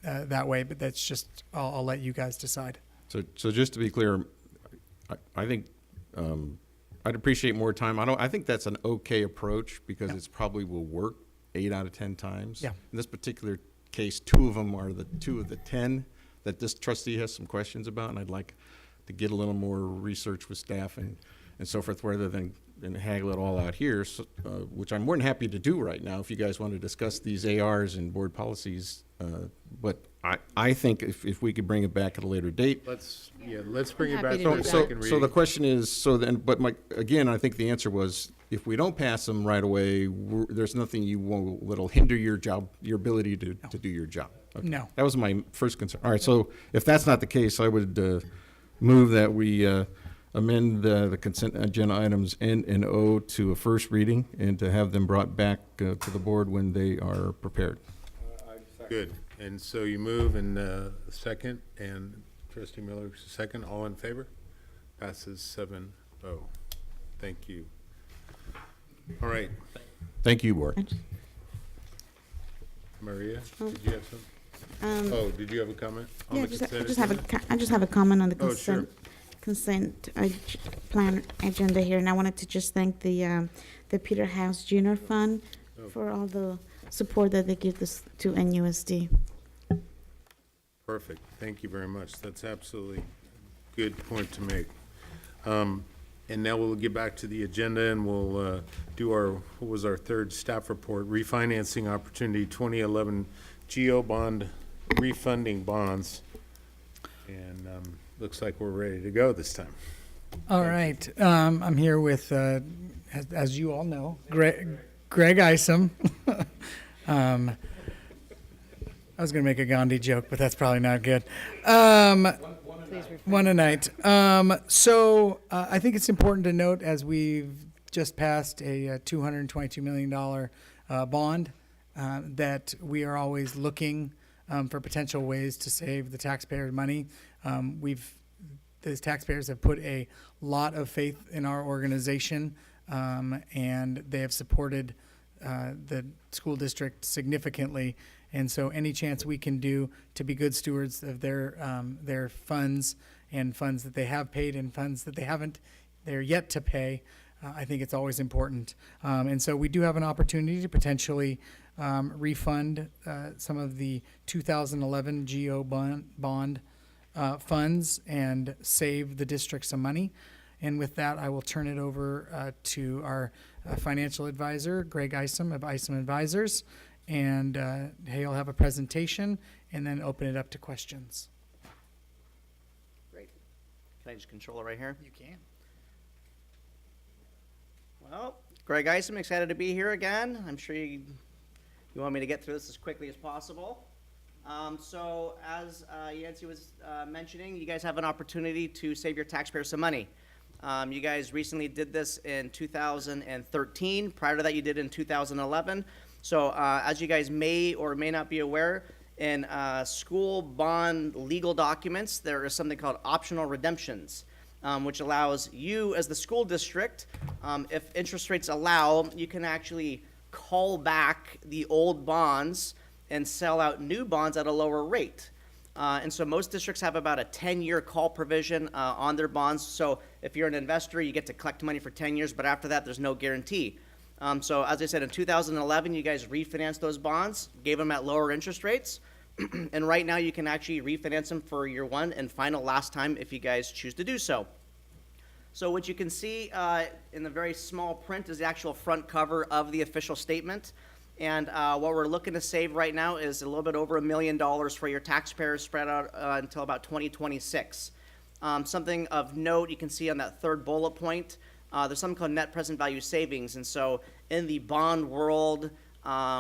that way. But that's just I'll let you guys decide. So just to be clear, I think I'd appreciate more time. I think that's an okay approach because it's probably will work 8 out of 10 times. Yeah. In this particular case, 2 of them are the 2 of the 10 that this trustee has some questions about, and I'd like to get a little more research with staff and so forth rather than haggle it all out here, so, which I'm more than happy to do right now if you guys want to discuss these ARs and board policies. But I think if we could bring it back at a later date. Let's bring it back. Happy to for do a that. second reading. So the question is, again, I think the answer was, if we don't pass them right away, there's nothing that'll hinder your job, your ability to do your job. Okay. No. That was my first concern. All right, so if that's not the case, I would move that we amend the consent agenda items N and O to a first reading and to have them brought back to the board when they are prepared. Good. And so you move in second, and Trustee Miller second. All in favor? Passes 7-0. Thank you. All right. Thank you, board. Maria, did you have some? Did you have a comment on Yeah, the consent? I just have a comment on the Oh, sure. consent plan agenda here, and I wanted to just thank the Peter House Junior Fund for all the support that they give this to NUSD. Perfect. Thank you very much. That's absolutely a good point to make. And now we'll get back to the agenda and we'll do what was our third staff report, refinancing opportunity 2011 GO bond refunding bonds. And looks like we're ready to go this time. All right. I'm here with, as you all know, Greg Isom. I was going to make a Gandhi joke, but that's probably not good. One a night. So I think it's important to note, as we've just passed a $222 million bond, that we are always looking for potential ways to save the taxpayers money. The taxpayers have put a lot of faith in our organization, and they have supported the school district significantly. And so any chance we can do to be good stewards of their funds, and funds that they have paid and funds that they're yet to pay, I think it's always important. And so we do have an opportunity to potentially refund some of the 2011 GO bond funds and save the district some money. And with that, I will turn it over to our financial advisor, Greg Isom of Isom Advisors. And he'll have a presentation and then open it up to questions. Great. Can I just control it right here? You can. Well, Greg Isom, excited to be here again. I'm sure you want me to get through this as quickly as possible. So as Yancy was mentioning, you guys have an opportunity to save your taxpayers some money. You guys recently did this in 2013. Prior to that, you did it in 2011. So as you guys may or may not be aware, in school bond legal documents, there is something called optional redemptions, which allows you as the school district, if interest rates allow, you can actually call back the old bonds and sell out new bonds at a lower rate. And so most districts have about a 10-year call provision on their bonds. So if you're an investor, you get to collect money for 10 years, but after that, there's no guarantee. So as I said, in 2011, you guys refinanced those bonds, gave them at lower interest rates, and right now you can actually refinance them for your one and final last time if you guys choose to do so. So what you can see in the very small print is the actual front cover of the official statement. And what we're looking to save right now is a little bit over $1 million for your taxpayers spread out until about 2026. Something of note you can see on that third bullet point, there's something called net present value savings. And so in the bond world,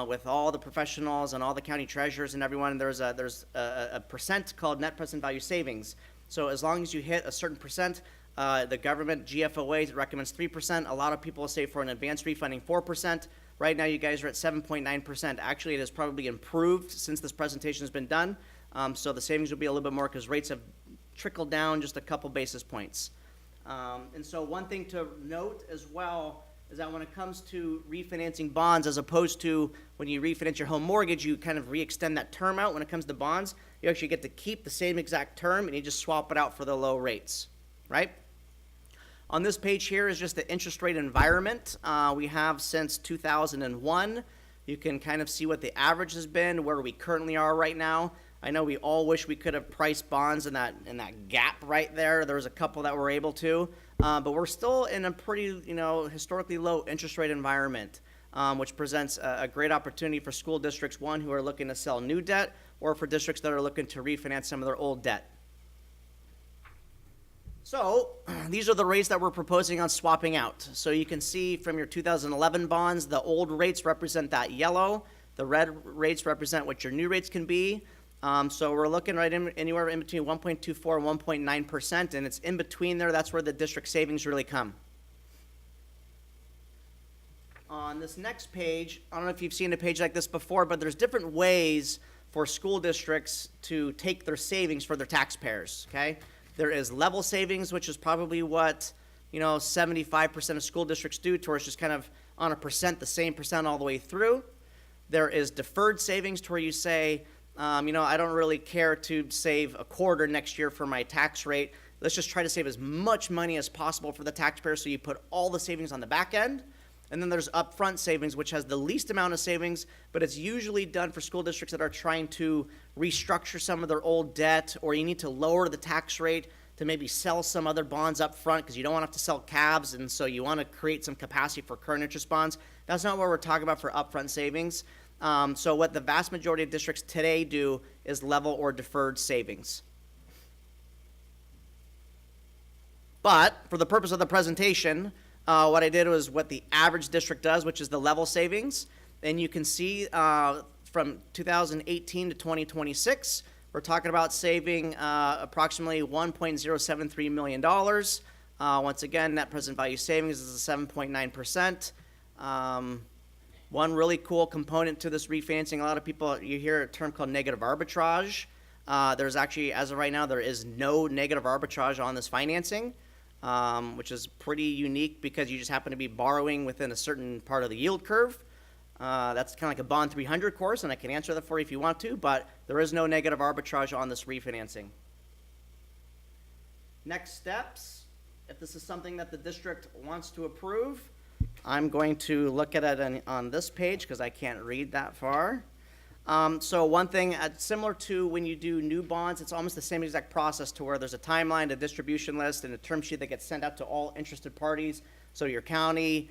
with all the professionals and all the county treasurers and everyone, there's a percent called net present value savings. So as long as you hit a certain percent, the government GFOA recommends 3%. A lot of people say for an advanced refunding 4%. Right now you guys are at 7.9%. Actually, it has probably improved since this presentation has been done. So the savings will be a little bit more because rates have trickled down just a couple basis points. And so one thing to note as well is that when it comes to refinancing bonds, as opposed to when you refinance your home mortgage, you kind of re-extend that term out. When it comes to bonds, you actually get to keep the same exact term and you just swap it out for the low rates, right? On this page here is just the interest rate environment we have since 2001. You can kind of see what the average has been, where we currently are right now. I know we all wish we could have priced bonds in that gap right there. There was a couple that were able to, but we're still in a pretty, historically low interest rate environment, which presents a great opportunity for school districts, one, who are looking to sell new debt, or for districts that are looking to refinance some of their old debt. So these are the rates that we're proposing on swapping out. So you can see from your 2011 bonds, the old rates represent that yellow. The red rates represent what your new rates can be. So we're looking right anywhere in between 1.24 and 1.9%, and it's in between there. That's where the district savings really come. On this next page, I don't know if you've seen a page like this before, but there's different ways for school districts to take their savings for their taxpayers, okay? There is level savings, which is probably what 75% of school districts do, to where it's just kind of on a percent, the same percent all the way through. There is deferred savings, to where you say, I don't really care to save a quarter next year for my tax rate. Let's just try to save as much money as possible for the taxpayer, so you put all the savings on the back end. And then there's upfront savings, which has the least amount of savings, but it's usually done for school districts that are trying to restructure some of their old debt, or you need to lower the tax rate to maybe sell some other bonds up front because you don't want to have to sell cabs, and so you want to create some capacity for current interest bonds. That's not what we're talking about for upfront savings. So what the vast majority of districts today do is level or deferred savings. But for the purpose of the presentation, what I did was what the average district does, which is the level savings. And you can see from 2018 to 2026, we're talking about saving approximately $1.073 million. Once again, net present value savings is 7.9%. One really cool component to this refinancing, a lot of people, you hear a term called negative arbitrage. There's actually, as of right now, there is no negative arbitrage on this financing, which is pretty unique because you just happen to be borrowing within a certain part of the yield curve. That's kind of like a Bond 300 course, and I can answer that for you if you want to, but there is no negative arbitrage on this refinancing. Next steps, if this is something that the district wants to approve, I'm going to look at it on this page because I can't read that far. So one thing, similar to when you do new bonds, it's almost the same exact process to where there's a timeline, a distribution list, and a term sheet that gets sent out to all interested parties. So your county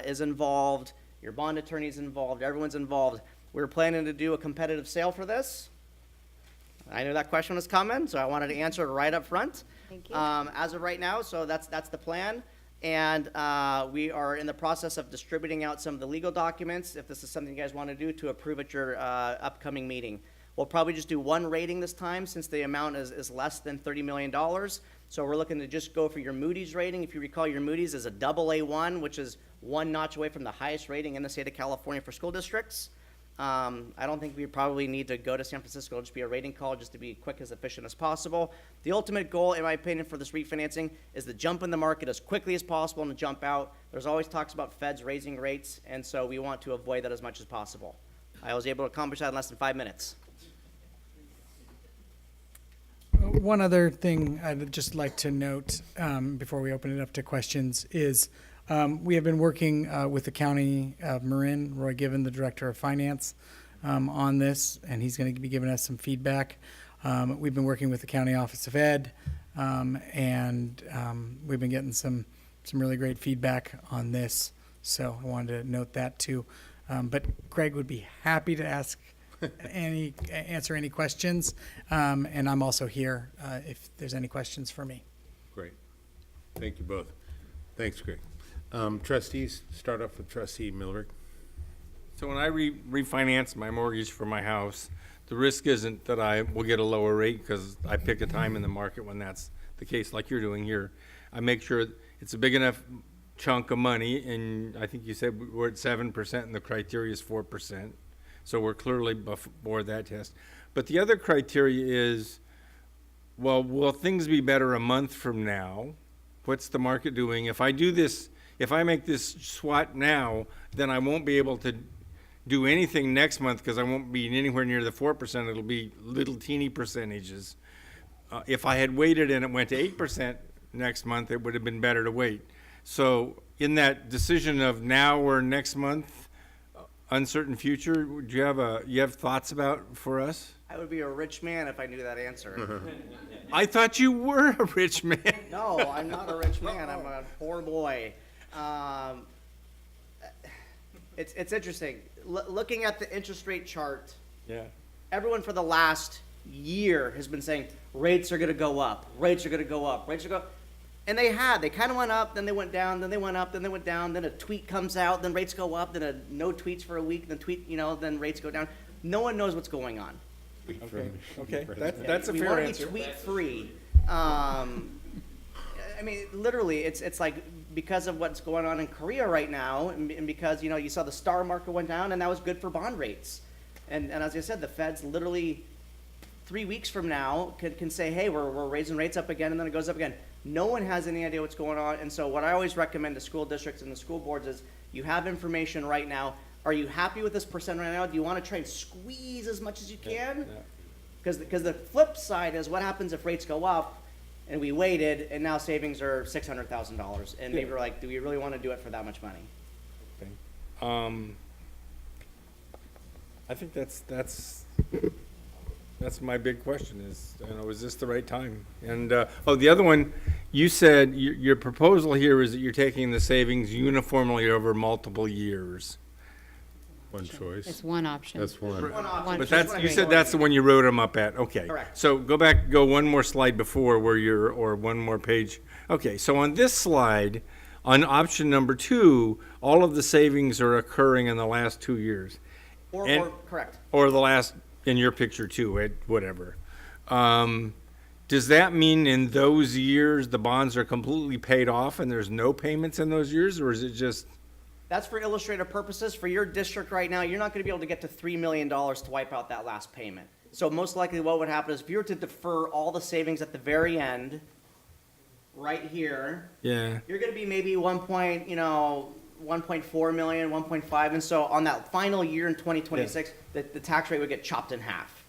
is involved, your bond attorney is involved, everyone's involved. We're planning to do a competitive sale for this. I knew that question was coming, so I wanted to answer it right up front. Thank you. As of right now, so that's the plan. And we are in the process of distributing out some of the legal documents, if this is something you guys want to do, to approve at your upcoming meeting. We'll probably just do one rating this time since the amount is less than $30 million. So we're looking to just go for your Moody's rating. If you recall, your Moody's is a AA1, which is one notch away from the highest rating in the state of California for school districts. I don't think we probably need to go to San Francisco. It'll just be a rating call just to be quick, as efficient as possible. The ultimate goal, in my opinion, for this refinancing is to jump in the market as quickly as possible and to jump out. There's always talks about feds raising rates, and so we want to avoid that as much as possible. I was able to accomplish that in less than 5 minutes. One other thing I'd just like to note before we open it up to questions is we have been working with the County of Marin, Roy Given, the Director of Finance, on this, and he's going to be giving us some feedback. We've been working with the County Office of Ed, and we've been getting some really great feedback on this, so I wanted to note that too. But Greg would be happy to answer any questions, and I'm also here if there's any questions for me. Great. Thank you both. Thanks, Greg. Trustees, start off with Trustee Millerick. So when I refinance my mortgage for my house, the risk isn't that I will get a lower rate because I pick a time in the market when that's the case, like you're doing here. I make sure it's a big enough chunk of money, and I think you said we're at 7% and the criteria is 4%. So we're clearly before that test. But the other criteria is, well, will things be better a month from now? What's the market doing? If I do this, if I make this SWAT now, then I won't be able to do anything next month because I won't be anywhere near the 4%. It'll be little teeny percentages. If I had waited and it went to 8% next month, it would have been better to wait. So in that decision of now or next month, uncertain future, do you have thoughts about for us? I would be a rich man if I knew that answer. I thought you were a rich man. No, I'm not a rich man. I'm a poor boy. It's interesting. Looking at the interest rate chart, Yeah. everyone for the last year has been saying rates are going to go up, rates are going to go up, rates are going. And they kind of went up, then they went down, then they went up, then they went down, then a tweet comes out, then rates go up, then no tweets for a week, then then rates go down. No one knows what's going on. Okay. That's a we fair want to answer. be tweet free. I mean, literally, it's like because of what's going on in Korea right now, and because you saw the star market went down, and that was good for bond rates. And as I said, the Fed's literally 3 weeks from now can say, hey, we're raising rates up again, and then it goes up again. No one has any idea what's going on, and so what I always recommend to school districts and the school boards is you have information right now. Are you happy with this percent right now? Do you want to try and squeeze as much as you can? Because the flip side is what happens if rates go up and we waited and now savings are $600,000 and maybe we're like, do we really want to do it for that much money? Okay. I think that's my big question is, is this the right time? And, the other one, you said your proposal here is that you're taking the savings uniformly over multiple years. One choice. It's one option. That's one. One option. But you said that's the one you wrote them up at, okay. Correct. So go one more slide before or one more page. Okay, so on this slide, on option number 2, all of the savings are occurring in the last 2 years. Or, correct. Or the last, in your picture too, whatever. Does that mean in those years, the bonds are completely paid off and there's no payments in those years, or is it just? That's for illustrative purposes. For your district right now, you're not gonna be able to get to $3 million to wipe out that last payment. So most likely what would happen is if you were to defer all the savings at the very end, right here, Yeah. you're gonna be maybe 1.4 million, 1.5, and so on that final year in 2026, the tax rate would get chopped in half.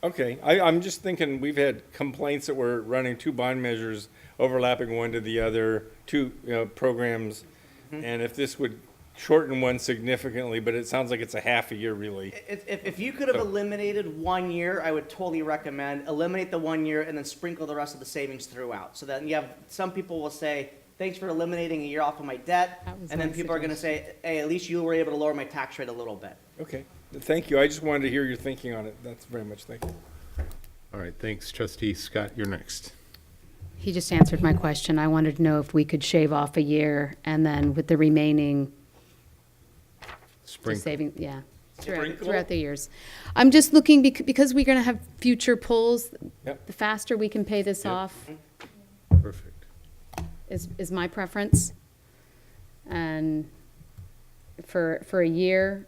Okay, I'm just thinking, we've had complaints that we're running two bond measures overlapping one to the other, two, programs. And if this would shorten one significantly, but it sounds like it's a half a year really. If you could have eliminated 1 year, I would totally recommend eliminate the 1 year and then sprinkle the rest of the savings throughout. So that you have, some people will say, thanks for eliminating a year off of my debt. And then people are gonna say, hey, at least you were able to lower my tax rate a little bit. Okay, thank you. I just wanted to hear your thinking on it. That's very much, thank you. All right, thanks. Trustee Scott, you're next. He just answered my question. I wanted to know if we could shave off a year and then with the remaining Sprinkle. saving, yeah, Sprinkle? throughout the years. I'm just looking because we're gonna have future pulls. Yep. The faster we can pay this Yep. off Perfect. is my preference. And for a year,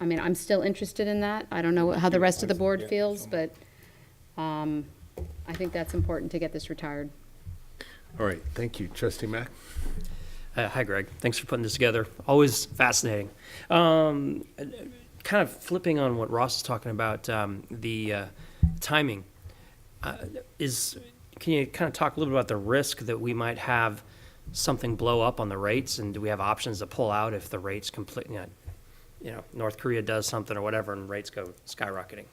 I mean, I'm still interested in that. I don't know how the rest of the board feels, but I think that's important to get this retired. All right, thank you. Trustee Mack? Hi, Greg. Thanks for putting this together. Always fascinating. Kind of flipping on what Ross is talking about, the timing. Can you kind of talk a little bit about the risk that we might have something blow up on the rates, and do we have options to pull out if the rates completely, North Korea does something or whatever and rates go skyrocketing?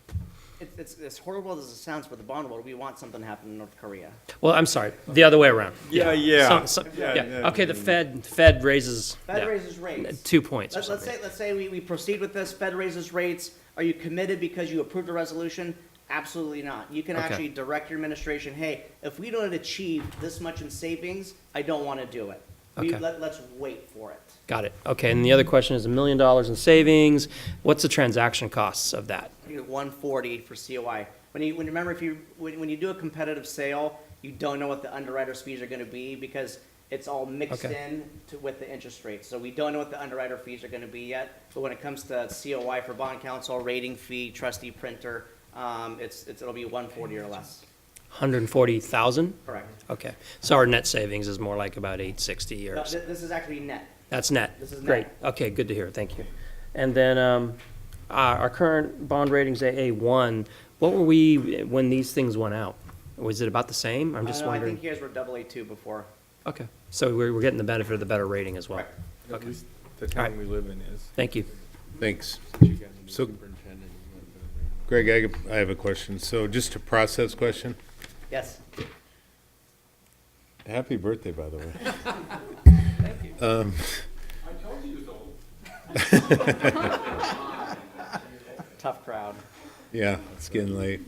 It's as horrible as it sounds for the bond world, we want something to happen in North Korea. Well, I'm sorry, the other way around. Yeah. Yeah. Yeah. Okay, the Fed raises. Fed yeah, raises rates. 2 points or Let's something. say we proceed with this, Fed raises rates. Are you committed because you approved a resolution? Absolutely not. You can Okay. actually direct your administration, hey, if we don't achieve this much in savings, I don't want to do it. Okay. Let's wait for it. Got it. Okay, and the other question is $1 million in savings. What's the transaction costs of that? You get 140 for COI. When you do a competitive sale, you don't know what the underwriter's fees are going to be because it's all mixed Okay. with the interest rates. So we don't know what the underwriter fees are going to be yet. But when it comes to COI for bond counsel, rating fee, trustee printer, it'll be 140 or less. 140,000? Correct. Okay, so our net savings is more like about 860 or No, so. this is actually net. That's net? This is Great, net. okay, good to hear, thank you. And then, our current bond rating's AA1. What were we when these things went out? Was it about the same? I'm just No, I wondering. think you guys were AA2 before. Okay, so we're getting the benefit of the better rating as well. Correct. At least the town we live in is. Thank you. Thanks. So, Greg, I have a question. So just a process question. Yes. Happy birthday, by the way. Thank you. I told you he was old. Tough crowd. Yeah, it's getting late.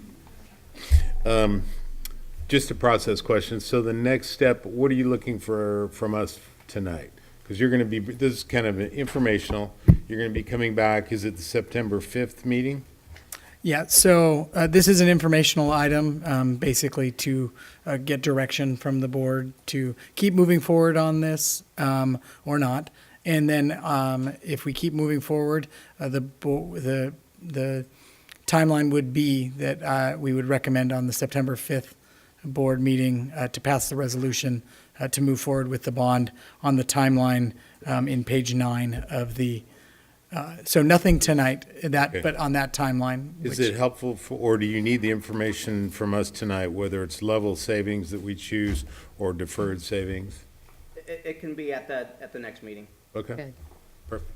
Just a process question. So the next step, what are you looking for from us tonight? Because you're going to be, this is kind of informational. You're going to be coming back, is it the September 5th meeting? Yeah, so this is an informational item, basically to get direction from the board to keep moving forward on this or not. And then if we keep moving forward, the timeline would be that we would recommend on the September 5th board meeting to pass the resolution to move forward with the bond on the timeline in page 9 of the so nothing tonight, Okay. but on that timeline. Is it helpful, or do you need the information from us tonight, whether it's level savings that we choose or deferred savings? It can be at the next meeting. Okay. Good. Perfect.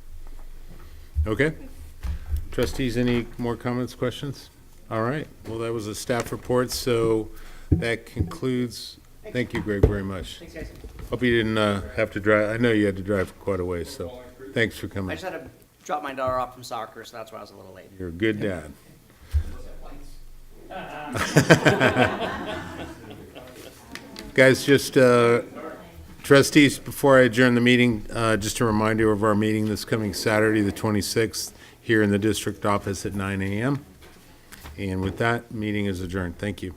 Okay. Trustees, any more comments, questions? All right. Well, that was a staff report, so that concludes. Thank you, Greg, very much. Thanks, guys. Hope you didn't have to drive. I know you had to drive quite a ways, so thanks for I coming. just had to drop my daughter off from soccer, so that's why I was a little late. You're a good dad. Guys, just trustees, before I adjourn the meeting, just a reminder of our meeting this coming Saturday, the 26th, here in the district office at 9 a.m. And with that, meeting is adjourned. Thank you.